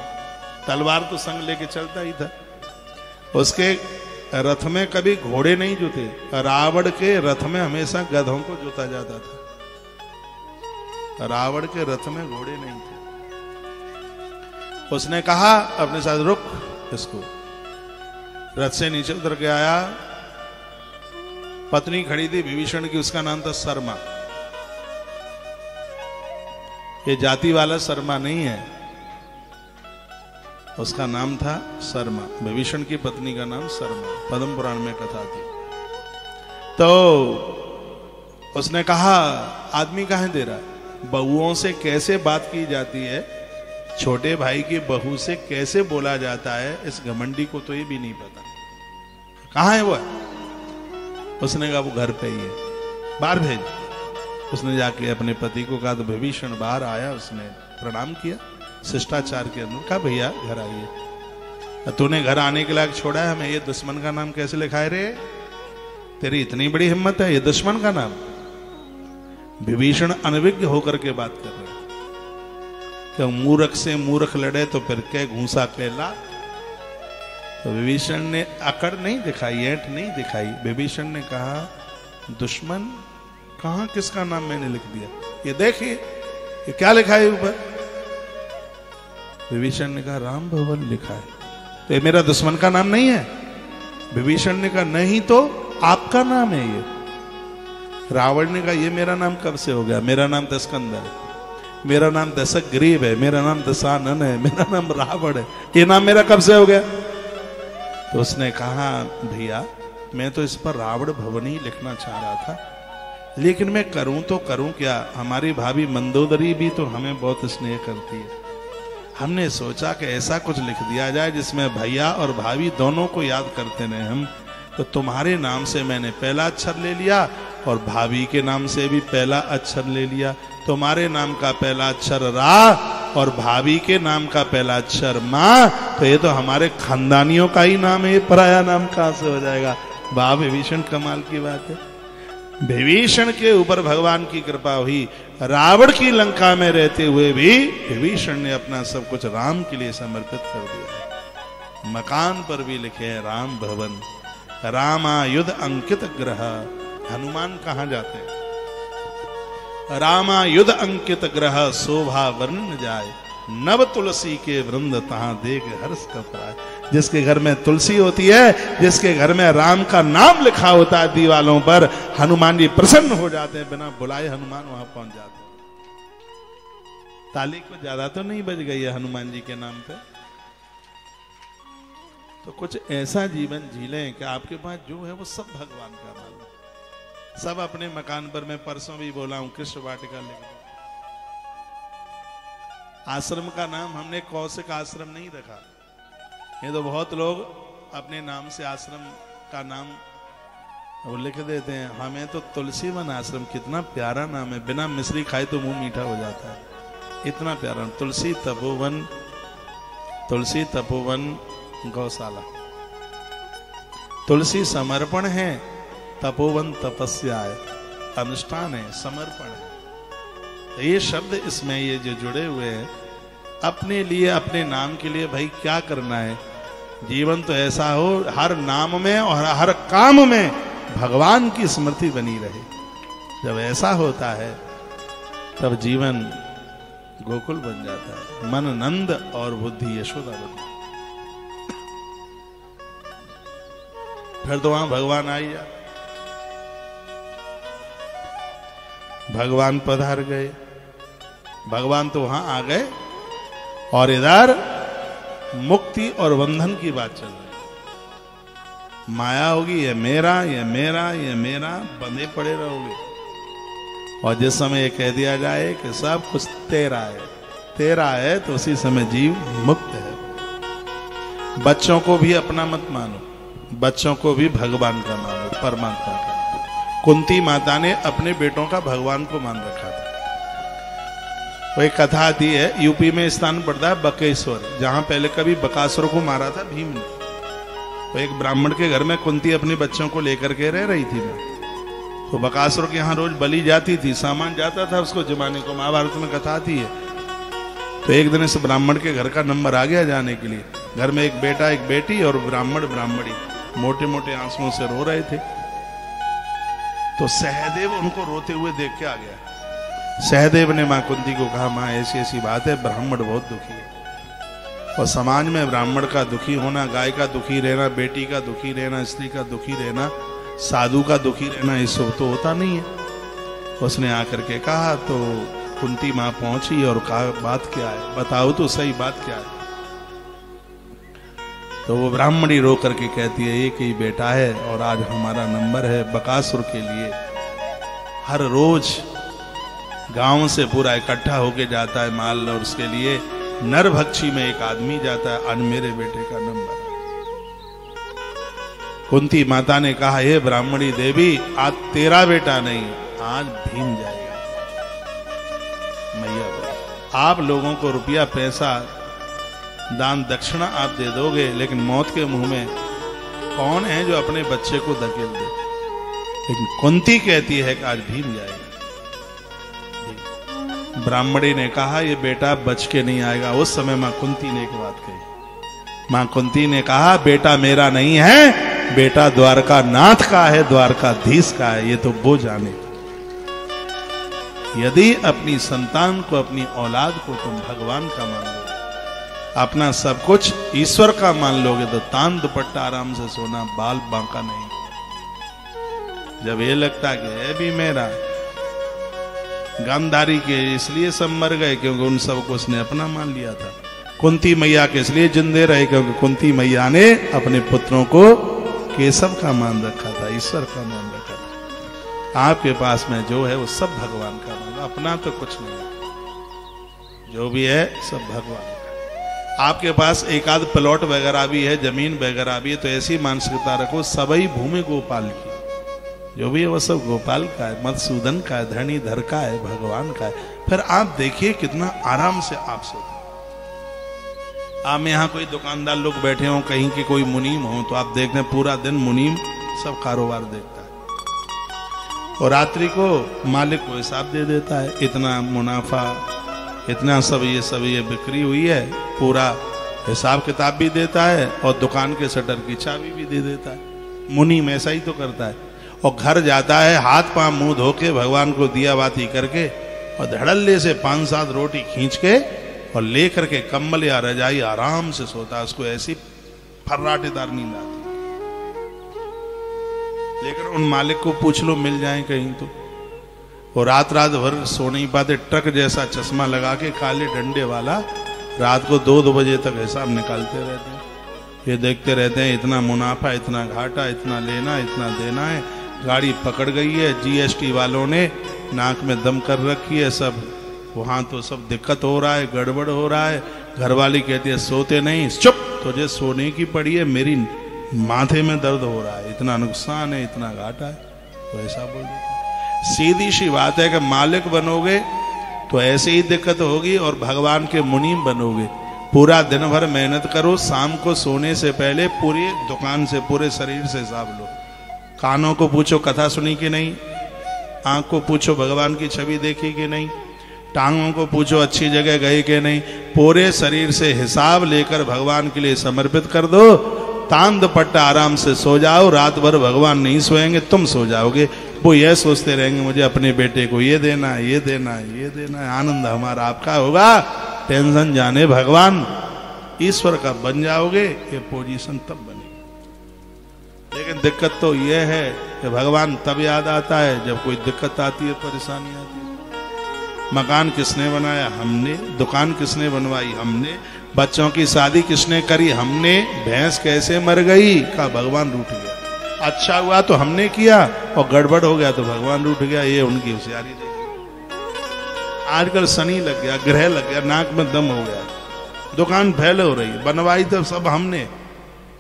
Speaker 1: तलवार तो संग लेके चलता ही था। उसके रथ में कभी घोड़े नहीं जुते, रावण के रथ में हमेशा गधों को जोता जाता था। रावण के रथ में घोड़े नहीं थे। उसने कहा अपने साथ, रुक इसको। रथ से नीचे उतर के आया, पत्नी खड़ी थी विभीषण की, उसका नाम था शर्मा। ये जाति वाला शर्मा नहीं है, उसका नाम था शर्मा। विभीषण की पत्नी का नाम शर्मा, पद्म पुराण में कथा थी। तो उसने कहा, आदमी कहां दे रहा है? बहुओं से कैसे बात की जाती है, छोटे भाई की बहू से कैसे बोला जाता है, इस घमंडी को तो ये भी नहीं पता। कहां है वो? उसने कहा वो घर पे ही है, बाहर भेज। उसने जाके अपने पति को कहा, तो विभीषण बाहर आया, उसने प्रणाम किया शिष्टाचार के अंदर, कहा भैया घर आइए। तूने घर आने के लायक छोड़ा है हमें, ये दुश्मन का नाम कैसे लिखा है रे? तेरी इतनी बड़ी हिम्मत है, ये दुश्मन का नाम? विभीषण अनभिज्ञ होकर के बात कर रहे, कि मूर्ख से मूर्ख लड़े तो फिर क्या घूसा कहला। तो विभीषण ने अकड़ नहीं दिखाई, ऐंठ नहीं दिखाई। विभीषण ने कहा, दुश्मन कहां, किसका नाम मैंने लिख दिया? ये देखिए ये क्या लिखा है ऊपर। विभीषण ने कहा राम भवन लिखा है, तो ये मेरा दुश्मन का नाम नहीं है? विभीषण ने कहा नहीं तो आपका नाम है ये। रावण ने कहा ये मेरा नाम कब से हो गया? मेरा नाम दशकंदर है, मेरा नाम दशग्रीव है, मेरा नाम दशानन है, मेरा नाम रावण है, ये नाम मेरा कब से हो गया? तो उसने कहा भैया मैं तो इस पर रावण भवन ही लिखना चाह रहा था, लेकिन मैं करूं तो करूं क्या? हमारी भाभी मंदोदरी भी तो हमें बहुत स्नेह करती है। हमने सोचा कि ऐसा कुछ लिख दिया जाए जिसमें भैया और भाभी दोनों को याद करते रहे हम। तो तुम्हारे नाम से मैंने पहला अक्षर ले लिया और भाभी के नाम से भी पहला अक्षर ले लिया। तुम्हारे नाम का पहला अक्षर रा और भाभी के नाम का पहला अक्षर मां, तो ये तो हमारे खानदानियों का ही नाम है, ये पराया नाम कहां से हो जाएगा? वाह विभीषण, कमाल की बात है। विभीषण के ऊपर भगवान की कृपा हुई। रावण की लंका में रहते हुए भी विभीषण ने अपना सब कुछ राम के लिए समर्पित कर दिया। मकान पर भी लिखे हैं राम भवन, रामायुध अंकित ग्रह। हनुमान कहां जाते हैं? रामायुध अंकित ग्रह शोभा वर्णन जाए, नव तुलसी के वृंद तहां देख हर्ष कपराए। जिसके घर में तुलसी होती है, जिसके घर में राम का नाम लिखा होता है दीवालों पर, हनुमान जी प्रसन्न हो जाते हैं, बिना बुलाए हनुमान वहां पहुंच जाते हैं। ताली को ज्यादा तो नहीं बज गई है हनुमान जी के नाम पे? तो कुछ ऐसा जीवन जी लें कि आपके पास जो है वो सब भगवान का नाम है। सब अपने मकान पर, मैं परसों भी बोला हूं, कृष्ण वाटिका लिख दो। आश्रम का नाम हमने कौशिक आश्रम नहीं रखा। ये तो बहुत लोग अपने नाम से आश्रम का नाम वो लिख देते हैं। हमें तो तुलसीवन आश्रम, कितना प्यारा नाम है, बिना मिश्री खाए तो मुंह मीठा हो जाता है, इतना प्यारा। तुलसी तपोवन, तुलसी तपोवन गौशाला। तुलसी समर्पण है, तपोवन तपस्या है, अनुष्ठान है, समर्पण है। तो ये शब्द इसमें ये जो जुड़े हुए हैं, अपने लिए, अपने नाम के लिए भाई क्या करना है? जीवन तो ऐसा हो हर नाम में और हर काम में भगवान की स्मृति बनी रहे। जब ऐसा होता है तब जीवन गोकुल बन जाता है। मन नंद और बुद्धि यशोदा बन। फिर तो वहां भगवान आई जा, भगवान पधार गए, भगवान तो वहां आ गए और इधर मुक्ति और बंधन की बात चल रही। माया होगी ये मेरा, ये मेरा, ये मेरा, बंधे पड़े रहोगे। और जिस समय ये कह दिया जाए कि सब कुछ तेरा है, तेरा है, तो उसी समय जीव मुक्त है। बच्चों को भी अपना मत मानो, बच्चों को भी भगवान का मानो, परमात्मा का। कुंती माता ने अपने बेटों का भगवान को मान रखा था। वो एक कथा आती है, यूपी में स्थान पड़ता है बकेश्वर, जहां पहले कभी बकासुर को मारा था भीम ने। वो एक ब्राह्मण के घर में कुंती अपने बच्चों को लेकर के रह रही थी। तो बकासुर के यहाँ रोज बलि जाती थी, सामान जाता था उसको जमाने को, महाभारत में कथा आती है। तो एक दिन इस ब्राह्मण के घर का नंबर आ गया जाने के लिए। घर में एक बेटा एक बेटी और ब्राह्मण ब्राह्मणी मोटे मोटे आंसुओं से रो रहे थे। तो सहदेव उनको रोते हुए देख के आ गया। सहदेव ने मां कुंती को कहा, मां ऐसी ऐसी बात है, ब्राह्मण बहुत दुखी है। और समाज में ब्राह्मण का दुखी होना, गाय का दुखी रहना, बेटी का दुखी रहना, स्त्री का दुखी रहना, साधु का दुखी रहना, ये सब तो होता नहीं है। उसने आकर के कहा, तो कुंती मां पहुंची और कहा, बात क्या है, बताओ तो सही, बात क्या है। तो वो ब्राह्मणी रो करके कहती है, एक ही बेटा है और आज हमारा नंबर है बकासुर के लिए। हर रोज गांव से पूरा इकट्ठा होके जाता है माल, और उसके लिए नरभक्षी में एक आदमी जाता है, आज मेरे बेटे का नंबर है। कुंती माता ने कहा, हे ब्राह्मणी देवी, आज तेरा बेटा नहीं, आज भीम जाएगा। मैया आप लोगों को रुपया पैसा दान दक्षिणा आप दे दोगे, लेकिन मौत के मुंह में कौन है जो अपने बच्चे को धकेल दे। लेकिन कुंती कहती है कि आज भीम जाएगा। ब्राह्मणी ने कहा, ये बेटा बच के नहीं आएगा। उस समय मां कुंती ने एक बात कही। मां कुंती ने कहा, बेटा मेरा नहीं है, बेटा द्वारका नाथ का है, द्वारकाधीश का है, ये तो वो जाने। यदि अपनी संतान को, अपनी औलाद को तुम भगवान का मान लो, अपना सब कुछ ईश्वर का मान लोगे, तो तान दुपट्टा आराम से सोना, बाल बांका नहीं। जब ये लगता कि है भी मेरा, गांधारी के इसलिए सब मर गए क्योंकि उन सब को उसने अपना मान लिया था। कुंती मैया के इसलिए जिंदे रहे क्योंकि कुंती मैया ने अपने पुत्रों को केशव का मान रखा था, ईश्वर का मान रखा था। आपके पास में जो है वो सब भगवान का मान, अपना तो कुछ नहीं, जो भी है सब भगवान। आपके पास एक आध प्लॉट वगैरह भी है, जमीन वगैरह भी है, तो ऐसी मानसिकता रखो, सबई भूमि गोपाल की, जो भी है वो सब गोपाल का है, मधुसूदन का है, धरणीधर का है, भगवान का है। फिर आप देखिए कितना आराम से आप सोते। आप में यहाँ कोई दुकानदार लोग बैठे हो, कहीं के कोई मुनीम हो, तो आप देखते हैं पूरा दिन मुनीम सब कारोबार देखता है और रात्रि को मालिक को हिसाब दे देता है, इतना मुनाफा, इतना सब ये बिक्री हुई है, पूरा हिसाब किताब भी देता है और दुकान के शटर की चाबी भी दे देता है। मुनीम ऐसा ही तो करता है। और घर जाता है, हाथ पांव मुंह धो के भगवान को दिया बाती करके और धड़ल्ले से 5-7 रोटी खींच के और ले करके कंबल या रजाई आराम से सोता है। उसको ऐसी फर्राटेदार नींद आती। लेकिन उन मालिक को पूछ लो, मिल जाए कहीं तो, वो रात भर सो नहीं पाते, ट्रक जैसा चश्मा लगा के काले डंडे वाला रात को 2 बजे तक हिसाब निकालते रहते हैं। ये देखते रहते हैं इतना मुनाफा, इतना घाटा, इतना लेना, इतना देना है। गाड़ी पकड़ गई है, जीएसटी वालों ने नाक में दम कर रखी है, सब वहां तो सब दिक्कत हो रहा है, गड़बड़ हो रहा है। घरवाली कहती है सोते नहीं, चुप, तुझे सोने की पड़ी है, मेरी माथे में दर्द हो रहा है, इतना नुकसान है, इतना घाटा है, तो ऐसा बोल देते। सीधी सी बात है कि मालिक बनोगे तो ऐसे ही दिक्कत होगी, और भगवान के मुनीम बनोगे पूरा दिन भर मेहनत करो, शाम को सोने से पहले पूरी दुकान से, पूरे शरीर से हिसाब लो। कानों को पूछो कथा सुनी कि नहीं, आंख को पूछो भगवान की छवि देखी कि नहीं, टांगों को पूछो अच्छी जगह गए कि नहीं, पूरे शरीर से हिसाब लेकर भगवान के लिए समर्पित कर दो। तान दुपट्टा आराम से सो जाओ, रात भर भगवान नहीं सोएंगे, तुम सो जाओगे। वो यह सोचते रहेंगे मुझे अपने बेटे को ये देना, ये देना, ये देना, आनंद हमारा आपका होगा, टेंशन जाने भगवान। ईश्वर का बन जाओगे, ये पोजीशन तब बनेगी। लेकिन दिक्कत तो यह है कि भगवान तब याद आता है जब कोई दिक्कत आती है, परेशानी आती है। मकान किसने बनाया? हमने। दुकान किसने बनवाई? हमने। बच्चों की शादी किसने करी? हमने। भैंस कैसे मर गई? का भगवान रूठ गया। अच्छा हुआ तो हमने किया और गड़बड़ हो गया तो भगवान रूठ गया। ये उनकी होशियारी देखी। आजकल शनि लग गया, ग्रह लग गया, नाक में दम हो गया, दुकान फैल हो रही है, बनवाई तो सब हमने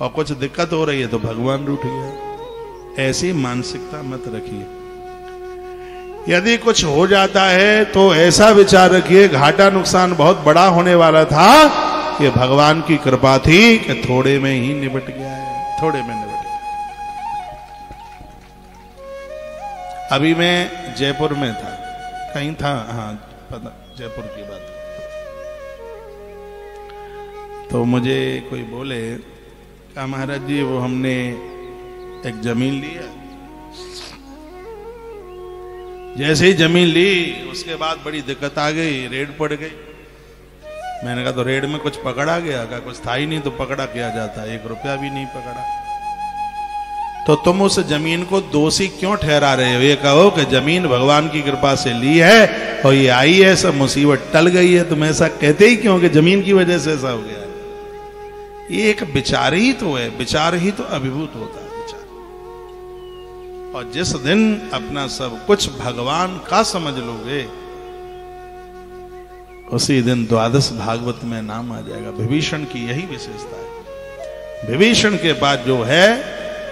Speaker 1: और कुछ दिक्कत हो रही है तो भगवान रूठ गया। ऐसी मानसिकता मत रखिए। यदि कुछ हो जाता है तो ऐसा विचार रखिए घाटा नुकसान बहुत बड़ा होने वाला था, ये भगवान की कृपा थी कि थोड़े में ही निपट गया है, थोड़े में निपट गया। अभी मैं जयपुर में था, कहीं था, हाँ पता, जयपुर की बात। तो मुझे कोई बोले, कहा महाराज जी वो हमने एक जमीन लिया, जैसे ही जमीन ली उसके बाद बड़ी दिक्कत आ गई, रेड पड़ गई। मैंने कहा तो रेड में कुछ पकड़ा गया? कहा कुछ था ही नहीं तो पकड़ा क्या जाता, 1 रुपया भी नहीं पकड़ा। तो तुम उस जमीन को दोषी क्यों ठहरा रहे हो? ये कहो कि जमीन भगवान की कृपा से ली है और ये आई है, सब मुसीबत टल गई है। तुम ऐसा कहते ही क्यों कि जमीन की वजह से ऐसा हो गया है? ये एक विचार ही तो है, विचार ही तो अभिभूत होता है विचार। और जिस दिन अपना सब कुछ भगवान का समझ लोगे, उसी दिन द्वादश भागवत में नाम आ जाएगा। विभीषण की यही विशेषता है। विभीषण के बाद जो है,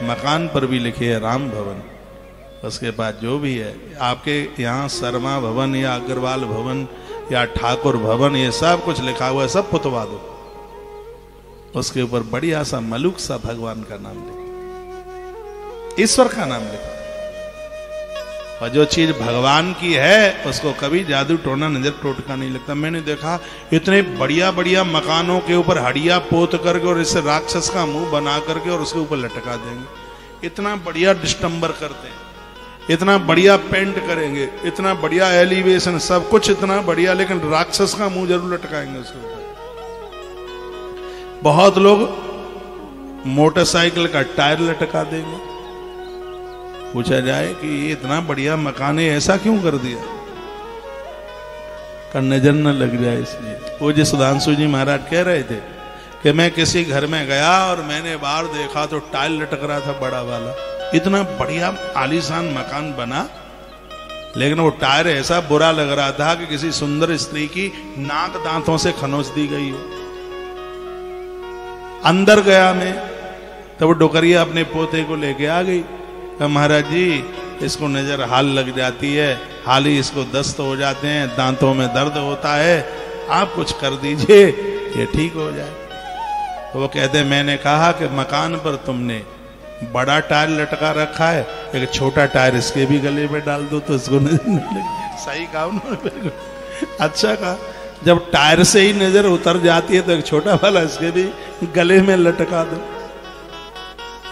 Speaker 1: मकान पर भी लिखे है राम भवन, उसके बाद जो भी है आपके यहाँ शर्मा भवन या अग्रवाल भवन या ठाकुर भवन, ये सब कुछ लिखा हुआ है, सब पुतवा दो। उसके ऊपर बढ़िया सा मलुक सा भगवान का नाम लिखो, ईश्वर का नाम लिखो। और जो चीज भगवान की है उसको कभी जादू टोना नजर टोटका नहीं लगता। मैंने देखा इतने बढ़िया बढ़िया मकानों के ऊपर हड़िया पोत करके और इससे राक्षस का मुंह बना करके और उसके ऊपर लटका देंगे। इतना बढ़िया डिस्टम्बर करते हैं, इतना बढ़िया पेंट करेंगे, इतना बढ़िया एलिवेशन, सब कुछ इतना बढ़िया, लेकिन राक्षस का मुंह जरूर लटकाएंगे उसके ऊपर। बहुत लोग मोटरसाइकिल का टायर लटका देंगे। पूछा जाए कि ये इतना बढ़िया मकान है, ऐसा क्यों कर दिया? का नजर न लग जाए इसलिए। वो जो सुधांशु जी महाराज कह रहे थे कि मैं किसी घर में गया और मैंने बाहर देखा तो टाइल लटक रहा था बड़ा वाला, इतना बढ़िया आलीशान मकान बना, लेकिन वो टायर ऐसा बुरा लग रहा था कि किसी सुंदर स्त्री की नाक दांतों से खनोच दी गई हो। अंदर गया मैं, तो वो डोकरिया अपने पोते को लेके आ गई। महाराज जी इसको नजर हाल लग जाती है, हाल ही इसको दस्त हो जाते हैं, दांतों में दर्द होता है, आप कुछ कर दीजिए ये ठीक हो जाए। तो वो कहते मैंने कहा कि मकान पर तुमने बड़ा टायर लटका रखा है, एक छोटा टायर इसके भी गले में डाल दो तो इसको नजर नहीं लगे। सही कहा उन्होंने, अच्छा कहा। जब टायर से ही नजर उतर जाती है तो एक छोटा वाला इसके भी गले में लटका दो।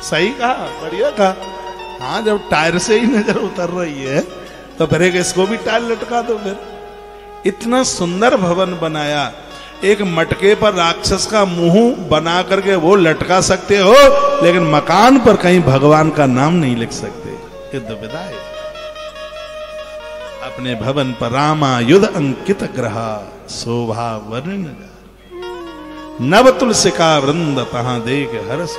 Speaker 1: सही कहा, बढ़िया कहा। हाँ, जब टायर से ही नजर उतर रही है तो फिर एक इसको भी टायर लटका दो। फिर इतना सुंदर भवन बनाया, एक मटके पर राक्षस का मुंह बना करके वो लटका सकते हो, लेकिन मकान पर कहीं भगवान का नाम नहीं लिख सकते। ये दुविधा है। अपने भवन पर रामायुध अंकित ग्रहा शोभा वर्णन नव तुलसिका वृंद तहां देख हरस।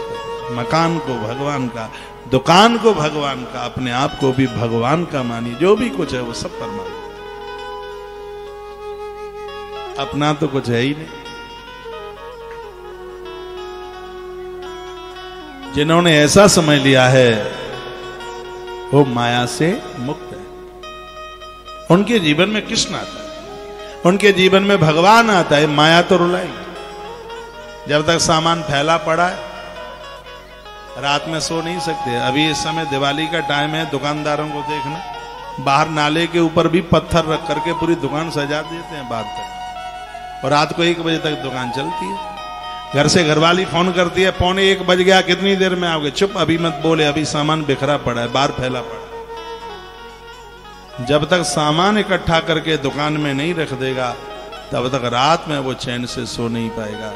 Speaker 1: मकान को भगवान का, दुकान को भगवान का, अपने आप को भी भगवान का मानिए। जो भी कुछ है वो सब परमात्मा, अपना तो कुछ है ही नहीं। जिन्होंने ऐसा समझ लिया है वो माया से मुक्त है। उनके जीवन में कृष्ण आता है, उनके जीवन में भगवान आता है। माया तो रुलाएगी। जब तक सामान फैला पड़ा है रात में सो नहीं सकते। अभी इस समय दिवाली का टाइम है, दुकानदारों को देखना, बाहर नाले के ऊपर भी पत्थर रख करके पूरी दुकान सजा देते हैं बाहर तक, और रात को 1 बजे तक दुकान चलती है। घर से घरवाली फोन करती है, 12:45 बज गया, कितनी देर में आओगे? चुप, अभी मत बोले, अभी सामान बिखरा पड़ा है, बाहर फैला पड़ा है। जब तक सामान इकट्ठा करके दुकान में नहीं रख देगा तब तक रात में वो चैन से सो नहीं पाएगा।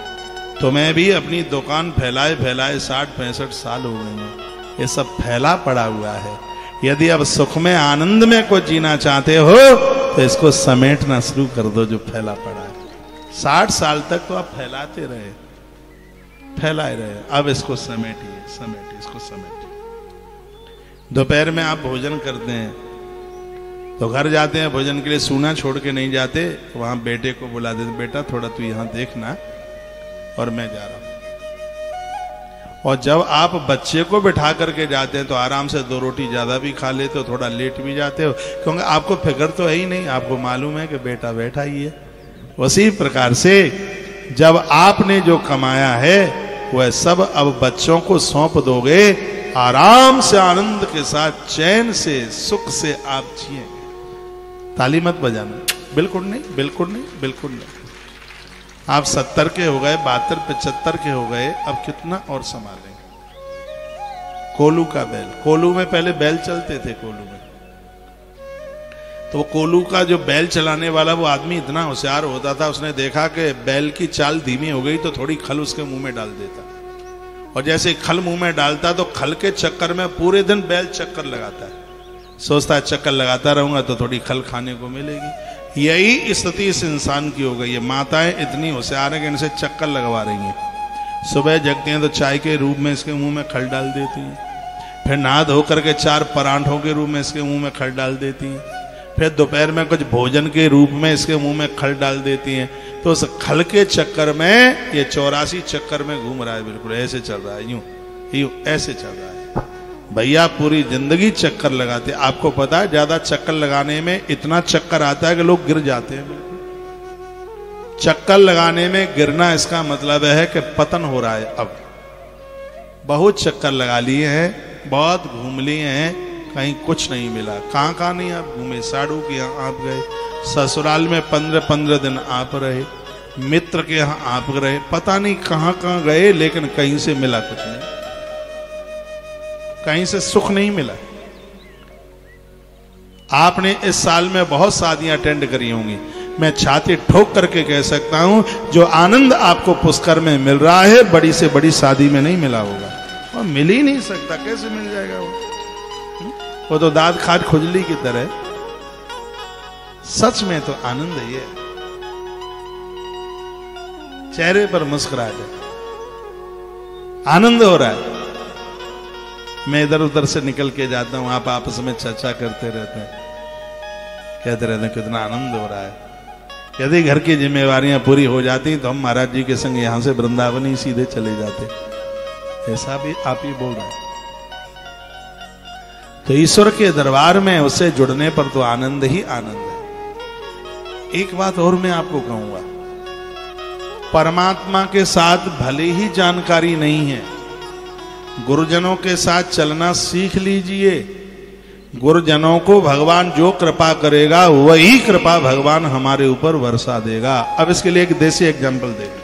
Speaker 1: तो मैं भी अपनी दुकान फैलाए फैलाए 60-65 साल हो गए हैं, ये सब फैला पड़ा हुआ है। यदि अब सुख में आनंद में को जीना चाहते हो तो इसको समेटना शुरू कर दो जो फैला पड़ा है। 60 साल तक तो आप फैलाते रहे, फैलाए रहे, अब इसको समेटिए, समेटिए, इसको समेटिए। दोपहर में आप भोजन करते हैं तो घर जाते हैं भोजन के लिए, सूना छोड़ के नहीं जाते, वहां बेटे को बुला देते, बेटा थोड़ा तू यहां देखना और मैं जा रहा हूं। और जब आप बच्चे को बिठा करके जाते हैं तो आराम से 2 रोटी ज्यादा भी खा लेते हो, थोड़ा लेट भी जाते हो, क्योंकि आपको फिक्र तो है ही नहीं, आपको मालूम है कि बेटा बैठा ही है। उसी प्रकार से जब आपने जो कमाया है वह सब अब बच्चों को सौंप दोगे, आराम से आनंद के साथ चैन से सुख से आप जिएंगे। ताली मत बजाना, बिल्कुल नहीं, बिल्कुल नहीं, बिल्कुल नहीं। आप 70 के हो गए, 72, 75 के हो गए, अब कितना और संभालेंगे। कोलू का बैल, कोलू में पहले बैल चलते थे कोलू में, तो कोलू का जो बैल चलाने वाला वो आदमी इतना होशियार होता था, उसने देखा कि बैल की चाल धीमी हो गई तो थोड़ी खल उसके मुंह में डाल देता, और जैसे खल मुंह में डालता तो खल के चक्कर में पूरे दिन बैल चक्कर लगाता है, सोचता है चक्कर लगाता रहूंगा तो थोड़ी खल खाने को मिलेगी। यही स्थिति इस इंसान की हो गई है। माताएं इतनी होशियार है कि इनसे चक्कर लगवा रही हैं। सुबह जगती हैं तो चाय के रूप में इसके मुंह में खल डाल देती हैं, फिर नहा धो करके 4 परांठों के रूप में इसके मुंह में खल डाल देती हैं, फिर दोपहर में कुछ भोजन के रूप में इसके मुंह में खल डाल देती हैं। तो उस खल के चक्कर में ये 84 चक्कर में घूम रहा है, बिल्कुल ऐसे चल रहा है, यूं यूं ऐसे चल रहा है। भैया पूरी जिंदगी चक्कर लगाते, आपको पता है ज्यादा चक्कर लगाने में इतना चक्कर आता है कि लोग गिर जाते हैं। बिल्कुल चक्कर लगाने में गिरना, इसका मतलब है कि पतन हो रहा है। अब बहुत चक्कर लगा लिए हैं, बहुत घूम लिए हैं, कहीं कुछ नहीं मिला। कहां कहां नहीं आप घूमे, साड़ू के यहाँ आप गए, ससुराल में 15-15 दिन आप रहे, मित्र के यहाँ आप रहे, पता नहीं कहां कहां गए, लेकिन कहीं से मिला कुछ नहीं, कहीं से सुख नहीं मिला। आपने इस साल में बहुत शादियां अटेंड करी होंगी, मैं छाती ठोक करके कह सकता हूं जो आनंद आपको पुष्कर में मिल रहा है बड़ी से बड़ी शादी में नहीं मिला होगा, और मिल ही नहीं सकता। कैसे मिल जाएगा वो तो दांत खाट खुजली की तरह। सच में तो आनंद है, ये चेहरे पर मुस्कुराहट है, आनंद हो रहा है। मैं इधर उधर से निकल के जाता हूं, आप आपस में चर्चा करते रहते हैं, कहते रहते हैं कितना आनंद हो रहा है। यदि घर की जिम्मेवारियां पूरी हो जाती तो हम महाराज जी के संग यहां से वृंदावन ही सीधे चले जाते, ऐसा भी आप ही बोल रहे हैं। तो ईश्वर के दरबार में उससे जुड़ने पर तो आनंद ही आनंद है। एक बात और मैं आपको कहूंगा, परमात्मा के साथ भले ही जानकारी नहीं है, गुरुजनों के साथ चलना सीख लीजिए। गुरुजनों को भगवान जो कृपा करेगा वही कृपा भगवान हमारे ऊपर वर्षा देगा। अब इसके लिए एक देसी एग्जांपल देंगे,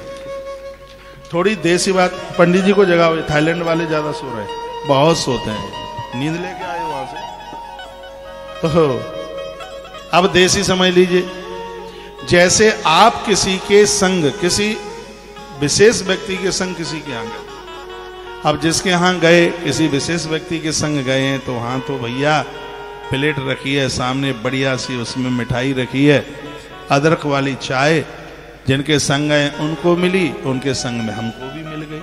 Speaker 1: थोड़ी देसी बात। पंडित जी को जगाओ, थाईलैंड वाले ज्यादा सो रहे हैं, बहुत सोते हैं, नींद लेके आए वहां से। तो अब देसी समझ लीजिए, जैसे आप किसी के संग, किसी विशेष व्यक्ति के संग किसी के यहाँ गए, अब जिसके यहाँ गए किसी विशेष व्यक्ति के संग गए हैं तो वहां तो भैया प्लेट रखी है सामने बढ़िया सी, उसमें मिठाई रखी है, अदरक वाली चाय, जिनके संग गए उनको मिली, उनके संग में हमको भी मिल गई।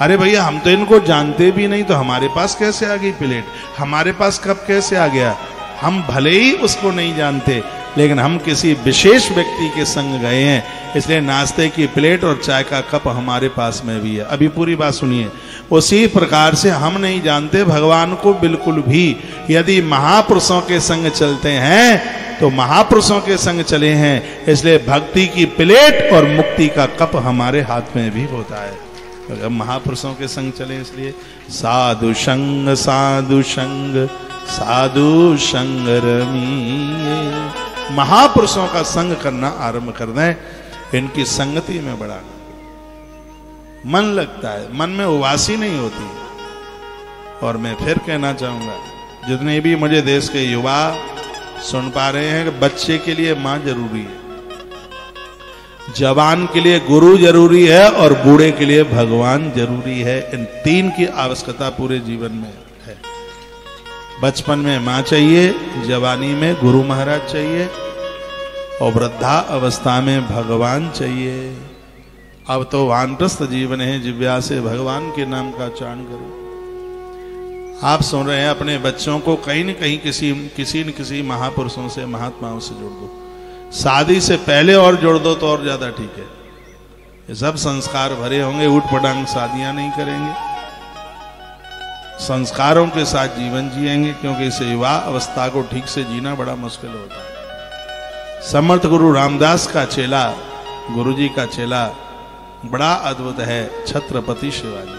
Speaker 1: अरे भैया हम तो इनको जानते भी नहीं, तो हमारे पास कैसे आ गई प्लेट, हमारे पास कप कैसे आ गया? हम भले ही उसको नहीं जानते, लेकिन हम किसी विशेष व्यक्ति के संग गए हैं, इसलिए नाश्ते की प्लेट और चाय का कप हमारे पास में भी है। अभी पूरी बात सुनिए। उसी प्रकार से हम नहीं जानते भगवान को बिल्कुल भी। यदि महापुरुषों के संग चलते हैं तो महापुरुषों के संग चले हैं, इसलिए भक्ति की प्लेट और मुक्ति का कप हमारे हाथ में भी होता है। अगर महापुरुषों के संग चले, इसलिए साधु संग साधु संग साधु संग रमिए। महापुरुषों का संग करना आरंभ कर दें, इनकी संगति में बड़ा मन लगता है, मन में उबासी नहीं होती। और मैं फिर कहना चाहूंगा, जितने भी मुझे देश के युवा सुन पा रहे हैं कि बच्चे के लिए मां जरूरी है, जवान के लिए गुरु जरूरी है और बूढ़े के लिए भगवान जरूरी है। इन तीन की आवश्यकता पूरे जीवन में है। बचपन में मां चाहिए, जवानी में गुरु महाराज चाहिए और वृद्धा अवस्था में भगवान चाहिए। अब तो वानप्रस्थ जीवन है, जिव्या से भगवान के नाम का उच्चारण करो। आप सुन रहे हैं, अपने बच्चों को कहीं न कहीं किसी न किसी महापुरुषों से, महात्माओं से जोड़ दो। शादी से पहले और जोड़ दो तो और ज्यादा ठीक है। ये सब संस्कार भरे होंगे, उठ पटांग शादियां नहीं करेंगे, संस्कारों के साथ जीवन जिएंगे, क्योंकि इस युवा अवस्था को ठीक से जीना बड़ा मुश्किल होता है। समर्थ गुरु रामदास का चेला, गुरु जी का चेला बड़ा अद्भुत है, छत्रपति शिवाजी।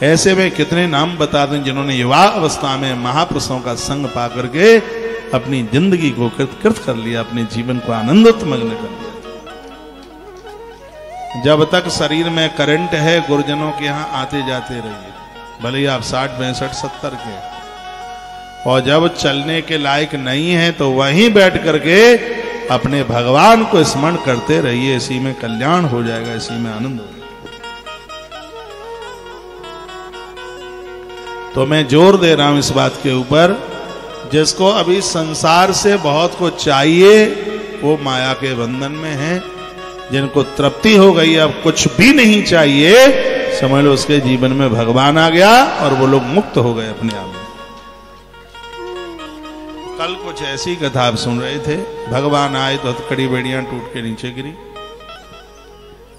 Speaker 1: ऐसे में कितने नाम बता दें जिन्होंने युवा अवस्था में महापुरुषों का संग पा करके अपनी जिंदगी को कृत कर लिया, अपने जीवन को आनंदित मग्न कर लिया। जब तक शरीर में करंट है, गुरुजनों के यहां आते जाते रहिए, भले ही आप 60, 65, 70 के, और जब चलने के लायक नहीं है तो वहीं बैठ करके अपने भगवान को स्मरण करते रहिए। इसी में कल्याण हो जाएगा, इसी में आनंद हो जाएगा। तो मैं जोर दे रहा हूं इस बात के ऊपर, जिसको अभी संसार से बहुत कुछ चाहिए वो माया के बंधन में है। जिनको तृप्ति हो गई, अब कुछ भी नहीं चाहिए, समझ लो उसके जीवन में भगवान आ गया और वो लोग मुक्त हो गए अपने आप में। कल कुछ ऐसी कथा आप सुन रहे थे, भगवान आए तो हथकड़ी बेड़ियां टूट के नीचे गिरी,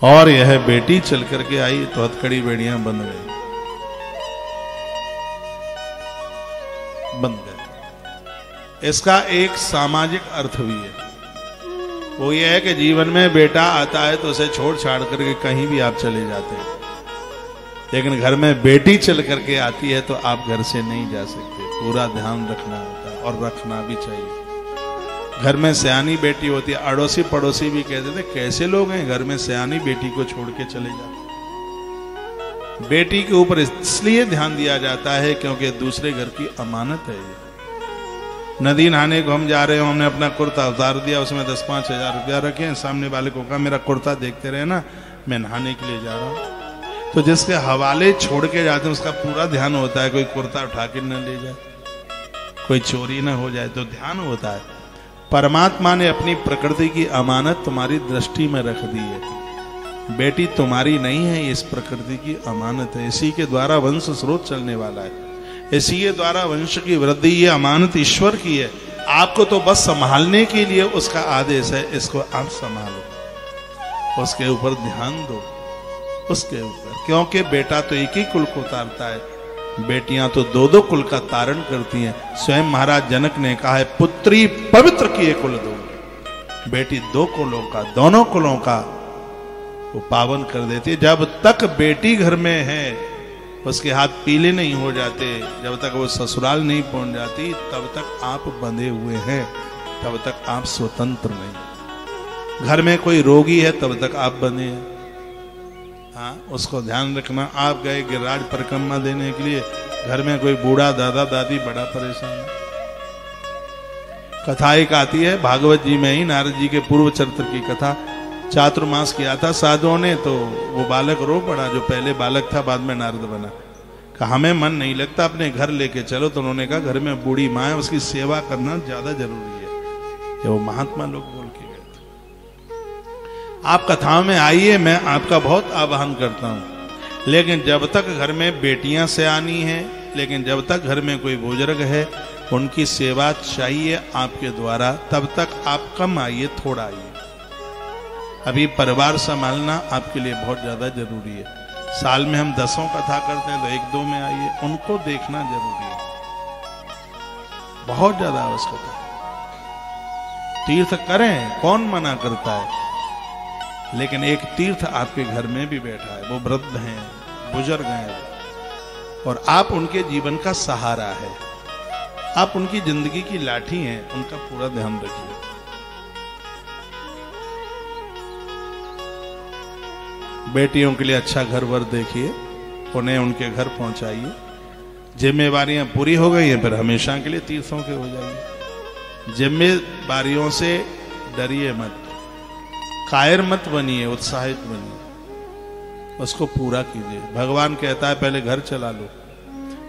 Speaker 1: और यह बेटी चल करके आई तो हथकड़ी बेड़ियां बंद गई, बंद गए। इसका एक सामाजिक अर्थ भी है, वो ये है कि जीवन में बेटा आता है तो उसे छोड़ छाड़ करके कहीं भी आप चले जाते हैं, लेकिन घर में बेटी चल करके आती है तो आप घर से नहीं जा सकते। पूरा ध्यान रखना होता है और रखना भी चाहिए। घर में सयानी बेटी होती है, अड़ोसी पड़ोसी भी कहते थे कैसे लोग हैं घर में सयानी बेटी को छोड़ के चले जाते। बेटी के ऊपर इसलिए ध्यान दिया जाता है क्योंकि दूसरे घर की अमानत है। नदी नहाने को हम जा रहे हो, हमने अपना कुर्ता उतार दिया, उसमें 10-5 हजार रुपया रखे, सामने वाले को कहा मेरा कुर्ता देखते रहे ना, मैं नहाने के लिए जा रहा हूं। तो जिसके हवाले छोड़ के जाते हैं उसका पूरा ध्यान होता है कोई कुर्ता उठा के न ले जाए, कोई चोरी न हो जाए, तो ध्यान होता है। परमात्मा ने अपनी प्रकृति की अमानत तुम्हारी दृष्टि में रख दी है। बेटी तुम्हारी नहीं है, इस प्रकृति की अमानत है। इसी के द्वारा वंश स्रोत चलने वाला है, इसी के द्वारा वंश की वृद्धि, ये अमानत ईश्वर की है। आपको तो बस संभालने के लिए उसका आदेश है, इसको आप संभालो, उसके ऊपर ध्यान दो, उसके ऊपर, क्योंकि बेटा तो एक ही कुल को उतारता है, बेटियां तो 2-2 कुल का तारण करती हैं। स्वयं महाराज जनक ने कहा है पुत्री पवित्र किए कुल दो, बेटी 2 कुलों का, दोनों कुलों का वो पावन कर देती है। जब तक बेटी घर में है उसके हाथ पीले नहीं हो जाते, जब तक वो ससुराल नहीं पहुंच जाती, तब तक आप बंधे हुए हैं, तब तक आप स्वतंत्र नहीं। घर में कोई रोगी है तब तक आप बंधे हैं। हाँ, उसको ध्यान रखना। आप गए गिरिराज परिक्रमा देने के लिए, घर में कोई बूढ़ा दादा दादी बड़ा परेशान है। कथा एक आती है भागवत जी में ही, नारद जी के पूर्व चरित्र की कथा। चातुर्मास किया था साधुओं ने, तो वो बालक रो पड़ा, जो पहले बालक था बाद में नारद बना। कहा हमें मन नहीं लगता, अपने घर लेके चलो। तो उन्होंने कहा घर में बूढ़ी माँ है, उसकी सेवा करना ज्यादा जरूरी है। ये वो महात्मा लोग बोल के गए थे। आप कथाओं में आइए, मैं आपका बहुत आह्वान करता हूं, लेकिन जब तक घर में बेटियां सयानी हैं, लेकिन जब तक घर में कोई बुजुर्ग है, उनकी सेवा चाहिए आपके द्वारा, तब तक आप कम आइए, थोड़ा आइए। अभी परिवार संभालना आपके लिए बहुत ज्यादा जरूरी है। साल में हम 10 कथा करते हैं तो 1-2 में आइए, उनको देखना जरूरी है, बहुत ज्यादा आवश्यकता है। तीर्थ करें, कौन मना करता है, लेकिन एक तीर्थ आपके घर में भी बैठा है, वो वृद्ध हैं, बुजुर्ग हैं, और आप उनके जीवन का सहारा है, आप उनकी जिंदगी की लाठी हैं, उनका पूरा ध्यान रखिए। बेटियों के लिए अच्छा घर वर देखिए, उन्हें उनके घर पहुंचाइए। जिम्मेवारियां पूरी हो गई हैं, फिर हमेशा के लिए तीर्थों के हो जाइए। जिम्मेदारियों से डरिए मत, कायर मत बनिए, उत्साहित बनिए, उसको पूरा कीजिए। भगवान कहता है पहले घर चला लो,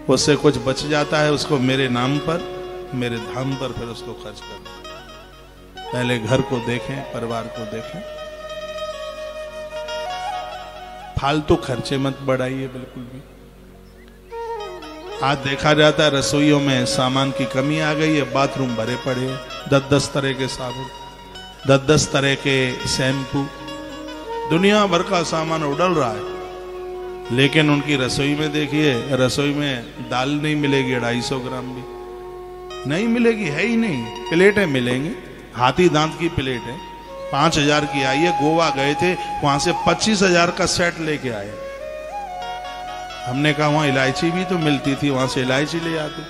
Speaker 1: उससे कुछ बच जाता है उसको मेरे नाम पर, मेरे धाम पर फिर उसको खर्च करो। पहले घर को देखें, परिवार को देखें, फालतू खर्चे मत बढ़ाइए बिल्कुल भी। आज देखा जाता है रसोइयों में सामान की कमी आ गई है, बाथरूम भरे पड़े हैं, 10-10 तरह के साबुन, 10-10 तरह के शैम्पू, दुनिया भर का सामान उड़ल रहा है। लेकिन उनकी रसोई में देखिए, रसोई में दाल नहीं मिलेगी 250 ग्राम भी नहीं मिलेगी, है ही नहीं। प्लेटें मिलेंगी, हाथी दांत की प्लेट है, 5000 की आई है। गोवा गए थे, वहां से 25000 का सेट लेके आए। हमने कहा वहां इलायची भी तो मिलती थी, वहां से इलायची ले आते,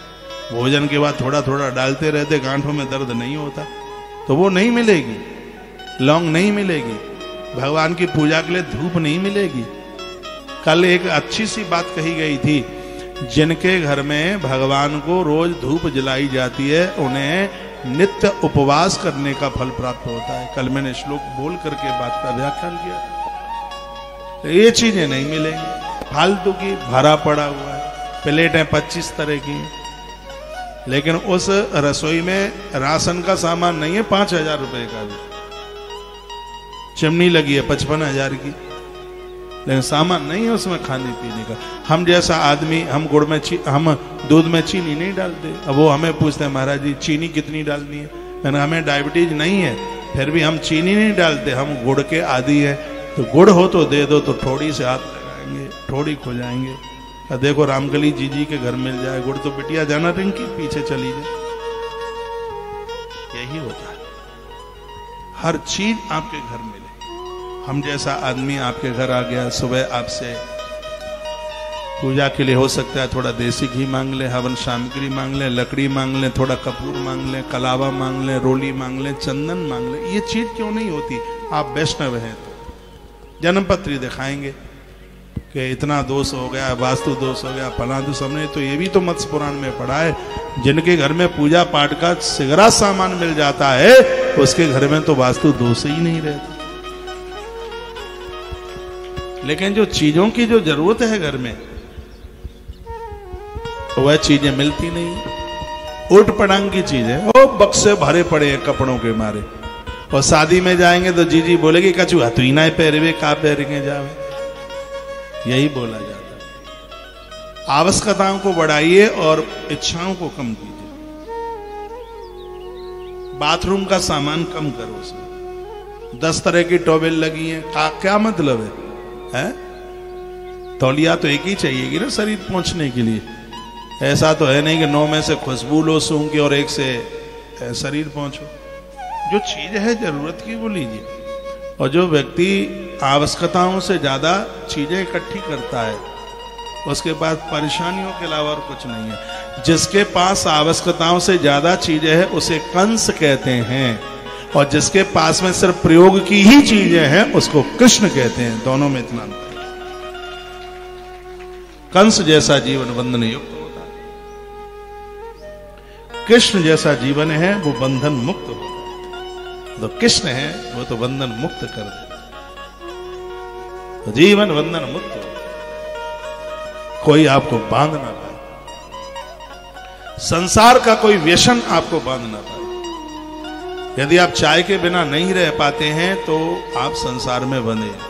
Speaker 1: भोजन के बाद थोड़ा थोड़ा डालते रहते, गांठों में दर्द नहीं होता। तो वो नहीं मिलेगी, लौंग नहीं मिलेगी, भगवान की पूजा के लिए धूप नहीं मिलेगी। कल एक अच्छी सी बात कही गई थी, जिनके घर में भगवान को रोज धूप जलाई जाती है उन्हें नित्य उपवास करने का फल प्राप्त होता है। कल मैंने श्लोक बोल करके बात का व्याख्यान किया। तो ये चीजें नहीं मिलेंगी, फालतू की भरा पड़ा हुआ है, प्लेटें 25 तरह की, लेकिन उस रसोई में राशन का सामान नहीं है 5000 रुपए का भी, चिमनी लगी है 55,000 की, लेकिन सामान नहीं है उसमें खाने पीने का। हम जैसा आदमी, हम गुड़ में हम दूध में चीनी नहीं डालते। अब वो हमें पूछते हैं महाराज जी चीनी कितनी डालनी है, मैंने हमें डायबिटीज नहीं है फिर भी हम चीनी नहीं डालते, हम गुड़ के आदी है। तो गुड़ हो तो दे दो, तो थोड़ी से हाथ लगाएंगे, थोड़ी खो जाएंगे। देखो रामकली जी के घर मिल जाए गुड़ तो बिटिया जाना रिंकी पीछे चली जाए। यही होता है, हर चीज आपके घर मिले। हम जैसा आदमी आपके घर आ गया, सुबह आपसे पूजा के लिए हो सकता है थोड़ा देसी घी मांग ले, हवन सामग्री मांग ले, लकड़ी मांग ले, थोड़ा कपूर मांग ले, कलावा मांग ले, रोली मांग ले, चंदन मांग ले। ये चीज क्यों नहीं होती? आप वैष्णव हैं तो जन्मपत्री दिखाएंगे कि इतना दोष हो गया, वास्तु दोष हो गया, फला दोष। हमने तो ये भी तो मत्स्य पुराण में पढ़ा है, जिनके घर में पूजा पाठ का सिगरा सामान मिल जाता है उसके घर में तो वास्तु दोष ही नहीं रहता। लेकिन जो चीजों की जो जरूरत है घर में, तो वह चीजें मिलती नहीं। उठ पटांग की चीजें, ओ बक्से भरे पड़े हैं कपड़ों के मारे। और शादी में जाएंगे तो जीजी बोलेगी कचू हथुई ना पहरे का पहरेंगे जावे, यही बोला जाता है। आवश्यकताओं को बढ़ाइए और इच्छाओं को कम कीजिए। बाथरूम का सामान कम करो, उसमें 10 तरह की टॉवेल लगी हैं, क्या मतलब है? तौलिया तो एक ही चाहिएगी ना शरीर पहुंचने के लिए। ऐसा तो है नहीं कि 9 में से खुशबू लो सूंघ के और 1 से शरीर पहुंचो। जो चीज है जरूरत की वो लीजिए। और जो व्यक्ति आवश्यकताओं से ज्यादा चीजें इकट्ठी करता है उसके पास परेशानियों के अलावा और कुछ नहीं है। जिसके पास आवश्यकताओं से ज्यादा चीजें हैं उसे कंस कहते हैं, और जिसके पास में सिर्फ प्रयोग की ही चीजें हैं उसको कृष्ण कहते हैं। दोनों में इतना अंतर है। कंस जैसा जीवन बंधन युक्त होता है, कृष्ण जैसा जीवन है वो बंधन मुक्त होता है। तो कृष्ण है वो तो बंधन मुक्त कर देता, तो जीवन बंधन मुक्त हो, कोई आपको बांध ना पाए, संसार का कोई व्यसन आपको बांध ना पाए। यदि आप चाय के बिना नहीं रह पाते हैं तो आप संसार में बंधे हैं।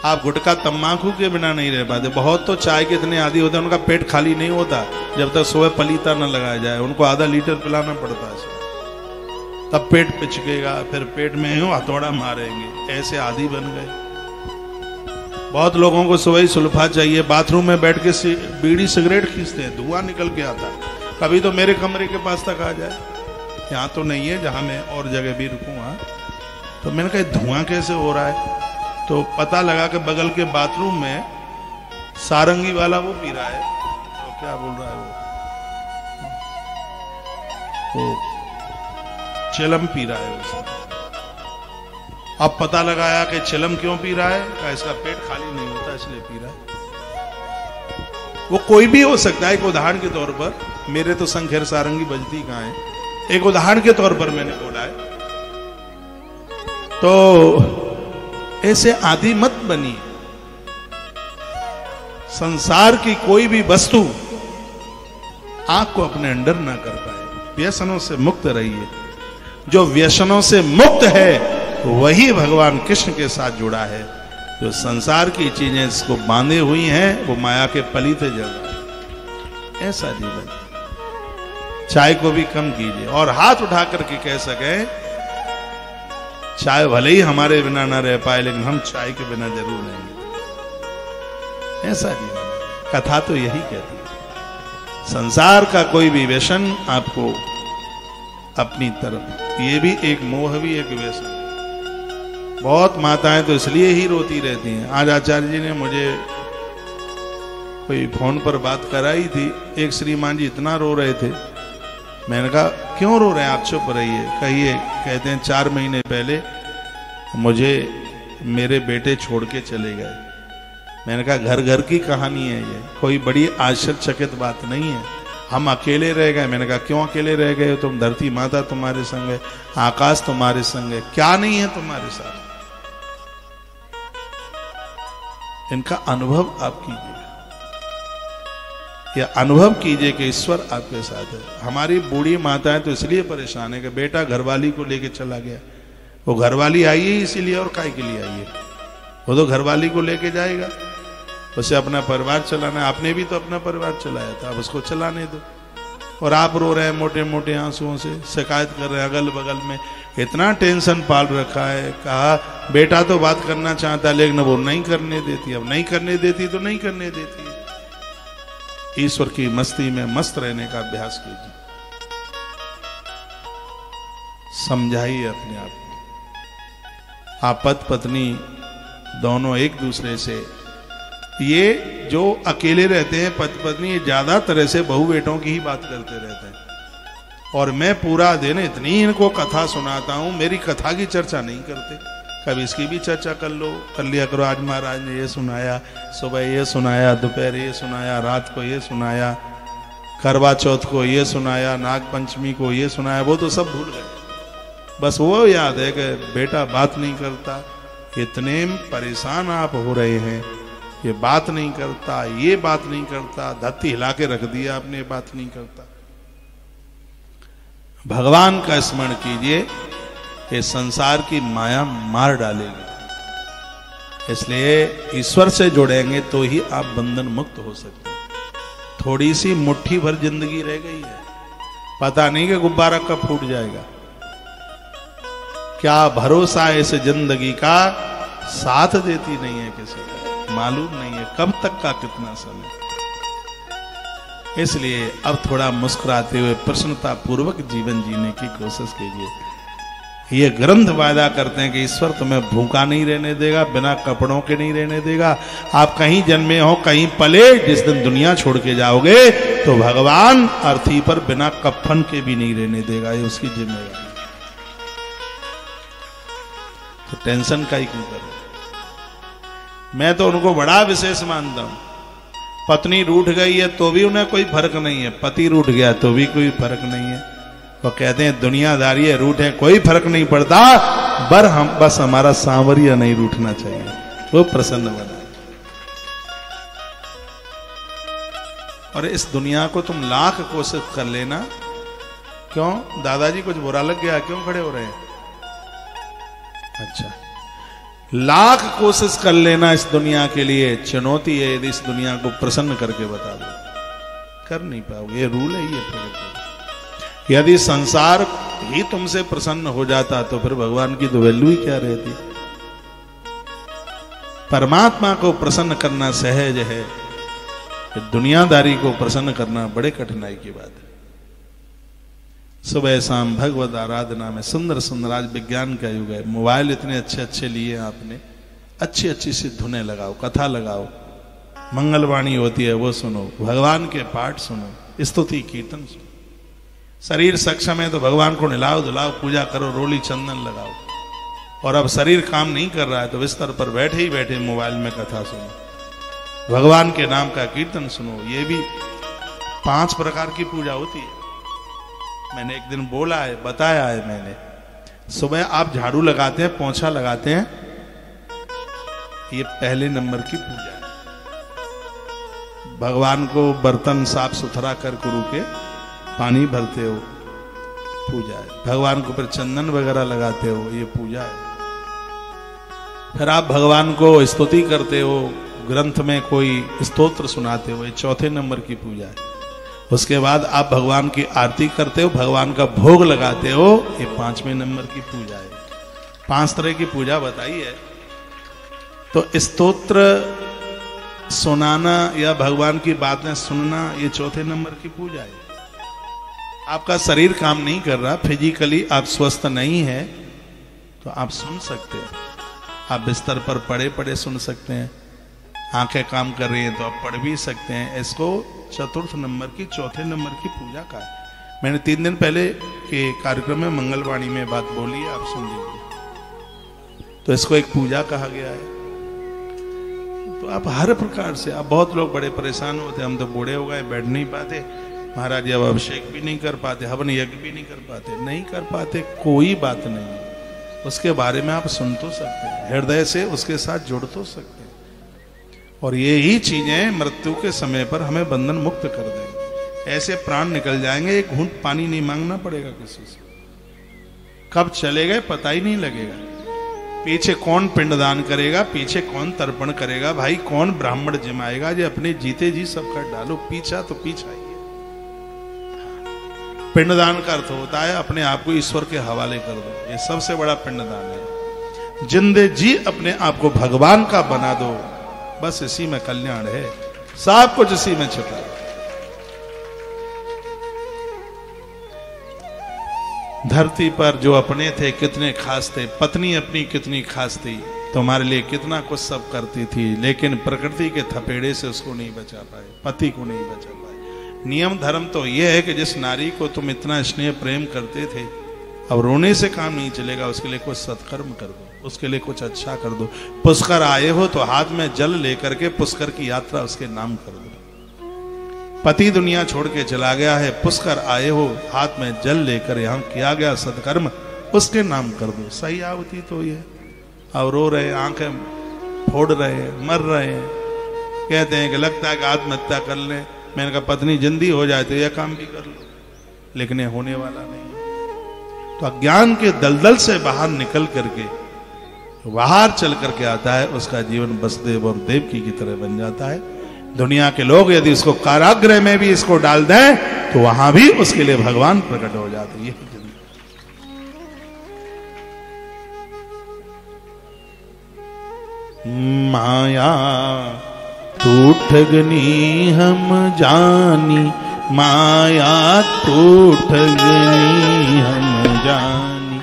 Speaker 1: आप गुटखा तंबाकू के बिना नहीं रह पाते। बहुत तो चाय के इतने आदी होते हैं उनका पेट खाली नहीं होता जब तक सुबह पलीता न लगाया जाए। उनको आधा लीटर पिलाना पड़ता है, तब पेट पिचकेगा, फिर पेट में यूं हथौड़ा मारेंगे। ऐसे आदी बन गए। बहुत लोगों को सुबह ही सुल्फा चाहिए, बाथरूम में बैठ के बीड़ी सिगरेट खींचते हैं, धुआं निकल के आता है। कभी तो मेरे कमरे के पास तक आ जाए, यहाँ तो नहीं है जहां मैं और जगह भी रुकूंगा। तो मैंने कहा धुआं कैसे हो रहा है, तो पता लगा कि बगल के बाथरूम में सारंगी वाला वो पी रहा है। तो क्या बोल रहा है वो चिलम पी रहा है उसमें। अब पता लगाया कि चिलम क्यों पी रहा है, क्या इसका पेट खाली नहीं होता इसलिए पी रहा है। वो कोई भी हो सकता है। एक उदाहरण के तौर पर मेरे तो संग खैर सारंगी बजती कहाँ है, एक उदाहरण के तौर पर मैंने बोला है। तो ऐसे आदि मत बनिए। संसार की कोई भी वस्तु आपको अपने अंडर ना कर पाए। व्यसनों से मुक्त रहिए। जो व्यसनों से मुक्त है वही भगवान कृष्ण के साथ जुड़ा है। जो संसार की चीजें इसको बांधे हुई हैं वो माया के पलीते जल रहा है। ऐसा जीवन। चाय को भी कम कीजिए और हाथ उठा करके कह सके चाय भले ही हमारे बिना ना रह पाए लेकिन हम चाय के बिना जरूर रहेंगे। ऐसा जीवन। कथा तो यही कहती है। संसार का कोई भी व्यसन आपको अपनी तरफ, ये भी एक मोह, भी एक व्यसन। बहुत माताएं तो इसलिए ही रोती रहती हैं। आज आचार्य जी ने मुझे कोई फोन पर बात कराई थी। एक श्रीमान जी इतना रो रहे थे। मैंने कहा क्यों रो रहे हैं आप, चुप रहिए, कहिए। कहते हैं 4 महीने पहले मुझे मेरे बेटे छोड़ के चले गए। मैंने कहा घर घर की कहानी है ये, कोई बड़ी आश्चर्यचकित बात नहीं है। हम अकेले रह गए। मैंने कहा क्यों अकेले रह गए? तुम धरती माता तुम्हारे संग है, आकाश तुम्हारे संग है, क्या नहीं है तुम्हारे साथ? इनका अनुभव आप कीजिए, या अनुभव कीजिए कि ईश्वर आपके साथ है। हमारी बूढ़ी माताएं तो इसलिए परेशान है कि बेटा घरवाली को लेके चला गया। वो घरवाली आई है इसीलिए, और काय के लिए आई है? वो तो घरवाली को लेके जाएगा, उसे अपना परिवार चलाना है। आपने भी तो अपना परिवार चलाया था, अब उसको चलाने दो। और आप रो रहे हैं मोटे मोटे आंसुओं से, शिकायत कर रहे हैं अगल बगल में। इतना टेंशन पाल रखा है। कहा बेटा तो बात करना चाहता है लेकिन वो नहीं करने देती। अब नहीं करने देती तो नहीं करने देती। ईश्वर की मस्ती में मस्त रहने का अभ्यास कीजिए। समझाइए अपने आप को। आप पति पत्नी दोनों एक दूसरे से, ये जो अकेले रहते हैं पति पत्नी, ज्यादा तरह से बहू बेटों की ही बात करते रहते हैं। और मैं पूरा दिन इतनी इनको कथा सुनाता हूं, मेरी कथा की चर्चा नहीं करते। कभी इसकी भी चर्चा कर लो, कर लिया करो। आज महाराज ने ये सुनाया, सुबह ये सुनाया, दोपहर ये सुनाया, रात को ये सुनाया, करवा चौथ को ये सुनाया, नाग पंचमी को ये सुनाया। वो तो सब भूल गए। बस वो याद है कि बेटा बात नहीं करता। इतने परेशान आप हो रहे हैं, ये बात नहीं करता, ये बात नहीं करता, धरती हिला के रख दिया आपने, बात नहीं करता। भगवान का स्मरण कीजिए, ये संसार की माया मार डालेगी। इसलिए ईश्वर से जुड़ेंगे तो ही आप बंधन मुक्त हो सकते हैं। थोड़ी सी मुट्ठी भर जिंदगी रह गई है, पता नहीं कि गुब्बारा कब फूट जाएगा। क्या भरोसा है इस जिंदगी का, साथ देती नहीं है किसी का, मालूम नहीं है कब तक का कितना समय। इसलिए अब थोड़ा मुस्कुराते हुए प्रसन्नता पूर्वक जीवन जीने की कोशिश कीजिए। ये ग्रंथ वादा करते हैं कि ईश्वर तुम्हें भूखा नहीं रहने देगा, बिना कपड़ों के नहीं रहने देगा। आप कहीं जन्मे हो, कहीं पले, जिस दिन दुनिया छोड़ के जाओगे तो भगवान अर्थी पर बिना कफन के भी नहीं रहने देगा। ये उसकी जिम्मेदारी। तो टेंशन का ही क्यों करो। मैं तो उनको बड़ा विशेष मानता हूं। पत्नी रूठ गई है तो भी उन्हें कोई फर्क नहीं है, पति रूठ गया तो भी कोई फर्क नहीं है। वो कहते हैं दुनियादारी है, रूठे कोई फर्क नहीं पड़ता, बस हमारा सांवरिया नहीं रूठना चाहिए, वो प्रसन्न बना। और इस दुनिया को तुम लाख कोशिश कर लेना। क्यों दादाजी कुछ बुरा लग गया, क्यों खड़े हो रहे हैं? अच्छा, लाख कोशिश कर लेना इस दुनिया के लिए, चुनौती है यदि इस दुनिया को प्रसन्न करके बता दो, कर नहीं पाओगे। ये रूल है, ये प्रकृति। यदि संसार ही तुमसे प्रसन्न हो जाता तो फिर भगवान की तो वैल्यू ही क्या रहती। परमात्मा को प्रसन्न करना सहज है, दुनियादारी को प्रसन्न करना बड़े कठिनाई की बात है। सुबह शाम भगवत आराधना में सुंदर सुंदर, आज विज्ञान का युग है, मोबाइल इतने अच्छे अच्छे लिए आपने, अच्छी अच्छी सी धुनें लगाओ, कथा लगाओ, मंगलवाणी होती है वो सुनो, भगवान के पाठ सुनो, स्तुति कीर्तन सुनो। शरीर सक्षम है तो भगवान को नहलाओ धुलाओ, पूजा करो, रोली चंदन लगाओ। और अब शरीर काम नहीं कर रहा है तो बिस्तर पर बैठे ही बैठे मोबाइल में कथा सुनो, भगवान के नाम का कीर्तन सुनो। ये भी 5 प्रकार की पूजा होती है। मैंने एक दिन बोला है, बताया है मैंने, सुबह आप झाड़ू लगाते हैं, पोंछा लगाते हैं, ये पहले नंबर की पूजा है। भगवान को बर्तन साफ सुथरा कर गुरु के पानी भरते हो, पूजा है। भगवान को फिर चंदन वगैरह लगाते हो, ये पूजा है। फिर आप भगवान को स्तुति करते हो, ग्रंथ में कोई स्तोत्र सुनाते हो, ये चौथे नंबर की पूजा है। उसके बाद आप भगवान की आरती करते हो, भगवान का भोग लगाते हो, ये 5वें नंबर की पूजा है। 5 तरह की पूजा बताई है। तो स्तोत्र सुनाना या भगवान की बातें सुनना, ये चौथे नंबर की पूजा है। आपका शरीर काम नहीं कर रहा, फिजिकली आप स्वस्थ नहीं है, तो आप सुन सकते हैं। आप बिस्तर पर पड़े पड़े सुन सकते हैं, आंखें काम कर रही हैं तो आप पढ़ भी सकते हैं। इसको चतुर्थ नंबर की, चौथे नंबर की पूजा का है। मैंने 3 दिन पहले के कार्यक्रम में मंगलवाणी में बात बोली है, आप सुन लीजिए। तो इसको एक पूजा कहा गया है। तो आप हर प्रकार से, आप बहुत लोग बड़े परेशान होते, हम तो बूढ़े हो गए, बैठ नहीं पाते महाराज, अब अभिषेक भी नहीं कर पाते, हवन यज्ञ भी नहीं कर पाते, नहीं कर पाते, कोई बात नहीं। उसके बारे में आप सुन तो सकते हैं, हृदय से उसके साथ जुड़ तो सकते हैं, और ये ही चीजें मृत्यु के समय पर हमें बंधन मुक्त कर देंगे। ऐसे प्राण निकल जाएंगे, एक घूंट पानी नहीं मांगना पड़ेगा किसी से, कब चले गए पता ही नहीं लगेगा। पीछे कौन पिंडदान करेगा, पीछे कौन तर्पण करेगा, भाई कौन ब्राह्मण जिमाएगा, जो अपने जीते जी सब कर डालो, पीछा तो पीछा ही है। पिंडदान का अर्थ होता है अपने आप को ईश्वर के हवाले कर दो, ये सबसे बड़ा पिंडदान है। जिंदे जी अपने आप को भगवान का बना दो, बस इसी में कल्याण है, सब कुछ इसी में छिपा है। धरती पर जो अपने थे कितने खास थे, पत्नी अपनी कितनी खास थी, तुम्हारे लिए कितना कुछ सब करती थी, लेकिन प्रकृति के थपेड़े से उसको नहीं बचा पाए, पति को नहीं बचा पाए। नियम धर्म तो यह है कि जिस नारी को तुम इतना स्नेह प्रेम करते थे, अब रोने से काम नहीं चलेगा, उसके लिए कुछ सत्कर्म कर दो, उसके लिए कुछ अच्छा कर दो। पुष्कर आए हो तो हाथ में जल लेकर के पुष्कर की यात्रा उसके नाम कर दो। पति दुनिया छोड़ के चला गया है, पुष्कर आए हो, हाथ में जल लेकर यहां किया गया सत्कर्म उसके नाम कर दो। सही आवती तो ये, अब रो रहे, आंखें फोड़ रहे, मर रहे हैं, कहते हैं कि लगता है कि आत्महत्या कर लें। मैंने कहा पत्नी जिंदी हो जाए तो यह काम भी कर लो, लेकिन ये होने वाला नहीं। तो अज्ञान के दलदल से बाहर निकल करके बाहर चल करके आता है, उसका जीवन वसुदेव और देवकी की तरह बन जाता है। दुनिया के लोग यदि उसको कारागृह में भी इसको डाल दें तो वहां भी उसके लिए भगवान प्रकट हो जाते हैं। माया तू ठगनी हम जानी, माया तू ठगनी हम जानी,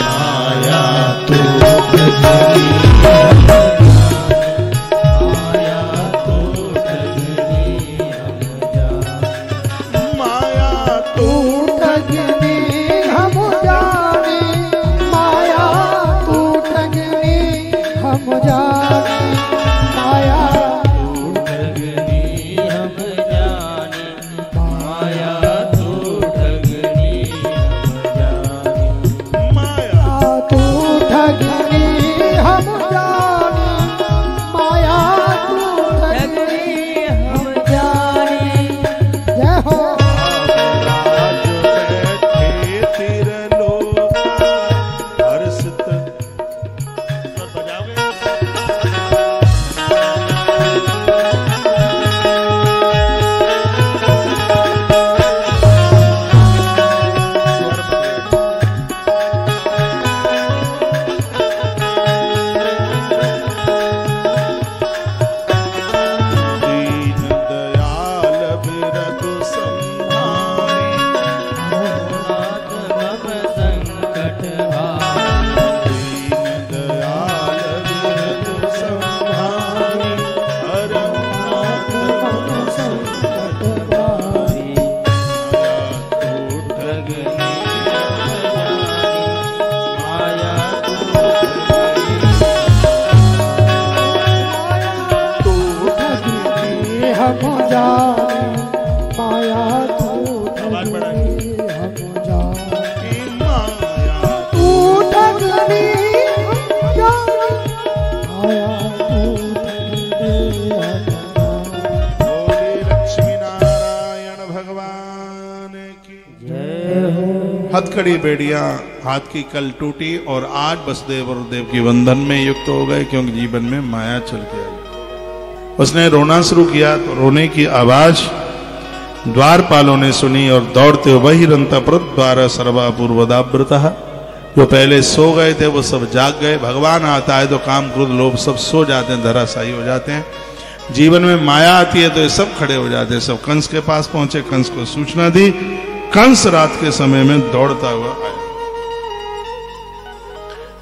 Speaker 1: माया तू ठगनी
Speaker 2: माया तू
Speaker 1: हथकड़ी बेड़ियां हाथ की कल टूटी और आज वसुदेव और देव की बंधन में युक्त हो गए, क्योंकि जीवन में माया चल के आई। उसने रोना शुरू किया तो रोने की आवाज द्वारपालों ने सुनी और दौड़ते वही रंतप्रत द्वारा सर्वापूर्वदावृतः, जो पहले सो गए थे वो सब जाग गए। भगवान आता है तो काम क्रोध लोभ सब सो जाते हैं, धराशायी हो जाते हैं। जीवन में माया आती है तो ये सब खड़े हो जाते हैं। सब कंस के पास पहुंचे, कंस को सूचना दी। कंस रात के समय में दौड़ता हुआ आया,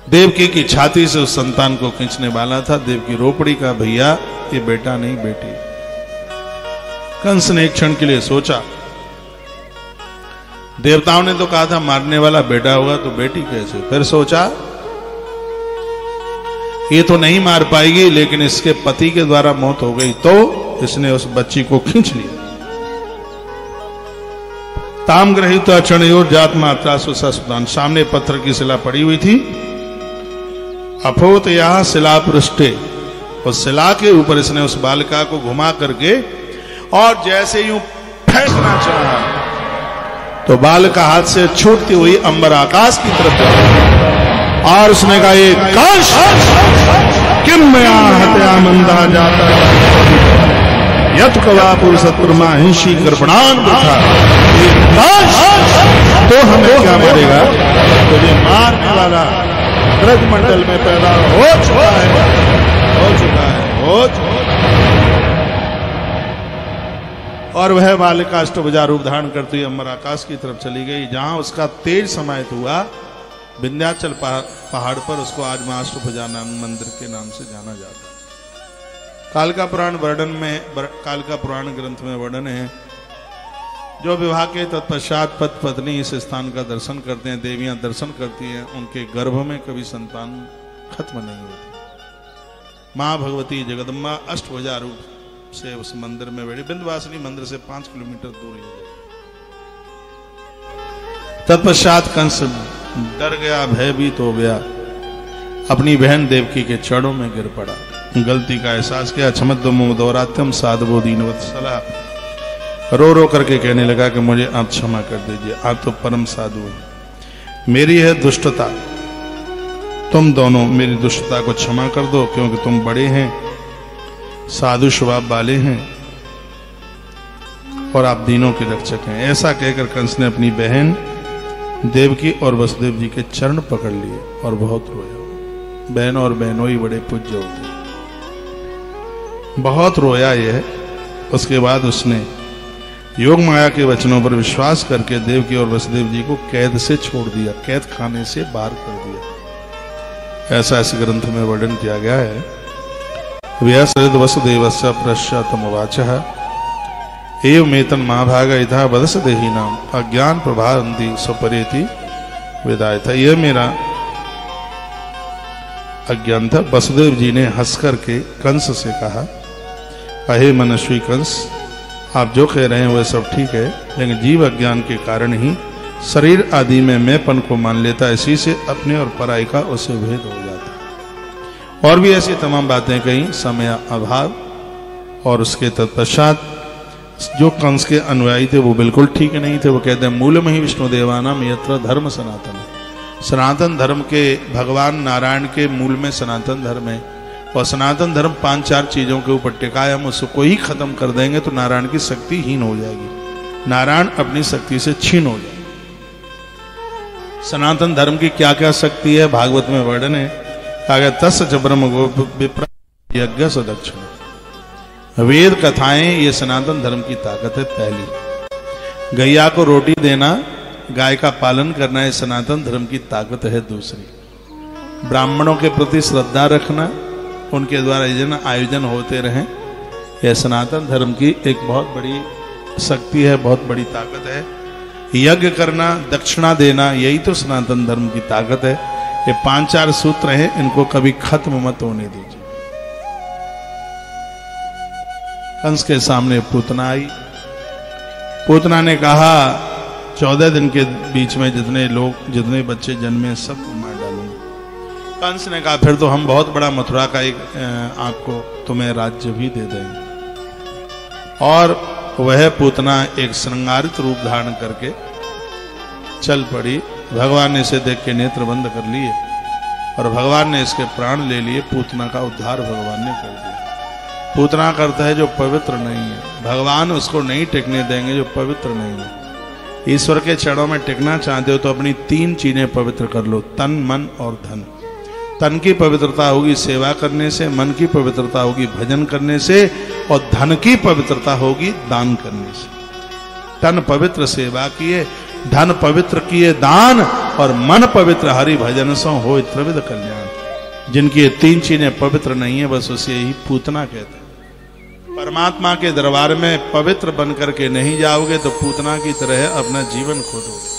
Speaker 1: देवकी की छाती से उस संतान को खींचने वाला था। देवकी रो पड़ी, का भैया ये बेटा नहीं बेटी। कंस ने एक क्षण के लिए सोचा, देवताओं ने तो कहा था मारने वाला बेटा होगा तो बेटी कैसे। फिर सोचा ये तो नहीं मार पाएगी, लेकिन इसके पति के द्वारा मौत हो गई तो इसने उस बच्ची को खींच लिया। ताम ग्रहित अचणयोर जात मात्रा सुसुदान, सामने पत्थर की शिला पड़ी हुई थी। अफोत यह शिला पृष्ठे, उस शिला के ऊपर इसने उस बालिका को घुमा करके और जैसे यूं फेंकना चाहा तो बालिका हाथ से छूटती हुई अंबर आकाश की तरफ गई। और उसने कहा ये कंस किम मया हत्या मंदा जाता यत कवा पुरुषत्रमा हिंसी कृपणान था। तो हमें क्या मारेगा, तुझे मारने वाला ब्रजमंडल में पैदा हो चुका है, हो चुका है, हो चुका है। और वह बालिका अष्टभुजा रूप धारण करती हुई अमर आकाश की तरफ चली गई, जहां उसका तेज समाहित हुआ। विंध्याचल पहाड़ पर उसको आज अष्टभुजा मंदिर के नाम से जाना जाता है। कालिका पुराण वर्णन में, कालिका पुराण ग्रंथ में वर्णन है, जो विवाह के तत्पश्चात पति पत्नी इस स्थान का दर्शन करते हैं, देवियां दर्शन करती हैं, उनके गर्भ में कभी संतान खत्म नहीं होती। मां भगवती जगदम्बा अष्टभुजा रूप से उस मंदिर में बैठी। विंध्यवासिनी मंदिर से 5 किलोमीटर दूर है। तत्पश्चात कंस डर गया, भयभीत हो गया, अपनी बहन देवकी के चरणों में गिर पड़ा, गलती का एहसास किया। क्षमद्वमुदौरात्यम साधवो दीनवत्सला, रो रो करके कहने लगा कि मुझे आप क्षमा कर दीजिए, आप तो परम साधु हैं, मेरी है दुष्टता, तुम दोनों मेरी दुष्टता को क्षमा कर दो, क्योंकि तुम बड़े हैं, साधु स्वभाव वाले हैं और आप दीनों के रक्षक हैं। ऐसा कहकर कंस ने अपनी बहन देवकी और वसुदेव जी के चरण पकड़ लिए और बहुत रोया। बहन और बहनोई बड़े पूज्य होते, बहुत रोया यह। उसके बाद उसने योग माया के वचनों पर विश्वास करके देवकी और वसुदेव जी को कैद से छोड़ दिया, कैद खाने से बाहर कर दिया। ऐसा इस ग्रंथ में वर्णन किया गया है। व्यासृत वसुदेवस्य प्रश्यतमुवाचः एवमेतन महाभाग यथा वदस देही नाम अज्ञान प्रभावंती स्वपरेति विदाय था। यह मेरा अज्ञान था। वसुदेव जी ने हंस करके कंस से कहा, अहे मनस्वी कंस, आप जो कह रहे हैं वह सब ठीक है, लेकिन जीव अज्ञान के कारण ही शरीर आदि में मैंपन को मान लेता है, इसी से अपने और पराई का उसे भेद हो जाता है। और भी ऐसी तमाम बातें कही, समय अभाव। और उसके तत्पश्चात जो कंस के अनुयायी थे वो बिल्कुल ठीक नहीं थे। वो कहते हैं मूल में ही विष्णु देवानाम यत्र धर्म सनातन, सनातन धर्म के भगवान नारायण के मूल में सनातन धर्म है। और सनातन धर्म 5-4 चीजों के ऊपर टिका है। हम उसको ही खत्म कर देंगे तो नारायण की शक्ति हीन हो जाएगी, नारायण अपनी शक्ति से छीन हो जाएगी। सनातन धर्म की क्या क्या शक्ति है भागवत में वर्णन है। कहा तस् च ब्रह्म विप्र यज्ञ सदक्षिण, वेद कथाएं ये सनातन धर्म की ताकत है। पहली, गैया को रोटी देना, गाय का पालन करना, ये सनातन धर्म की ताकत है। दूसरी, ब्राह्मणों के प्रति श्रद्धा रखना, उनके द्वारा यजन आयोजन होते रहें, यह सनातन धर्म की एक बहुत बड़ी शक्ति है, बहुत बड़ी ताकत है। यज्ञ करना, दक्षिणा देना, यही तो सनातन धर्म की ताकत है। ये 5-4 सूत्र हैं, इनको कभी खत्म मत होने दीजिए। कंस के सामने पूतना आई। पूतना ने कहा 14 दिन के बीच में जितने बच्चे जन्मे सबको मार डालूंगा। कंस ने कहा फिर तो हम बहुत बड़ा मथुरा का एक आपको तुम्हें राज्य भी दे देंगे। और वह पूतना एक श्रृंगारित रूप धारण करके चल पड़ी भगवान ने इसे देख के नेत्र बंद कर लिए और भगवान ने इसके प्राण ले लिए। पूतना का उद्धार भगवान ने कर दिया। पूतना करता है जो पवित्र नहीं है, भगवान उसको नहीं टिकने देंगे जो पवित्र नहीं है। ईश्वर के चरणों में टिकना चाहते हो तो अपनी 3 चीजें पवित्र कर लो, तन मन और धन। तन की पवित्रता होगी सेवा करने से, मन की पवित्रता होगी भजन करने से, और धन की पवित्रता होगी दान करने से। तन पवित्र सेवा किए, धन पवित्र किए दान, और मन पवित्र हरि भजन सो हो त्रिविध कल्याण। जिनकी ये 3 चीजें पवित्र नहीं है बस उसे ही पूतना कहते हैं। परमात्मा के दरबार में पवित्र बनकर के नहीं जाओगे तो पूतना की तरह अपना जीवन खो दोगे।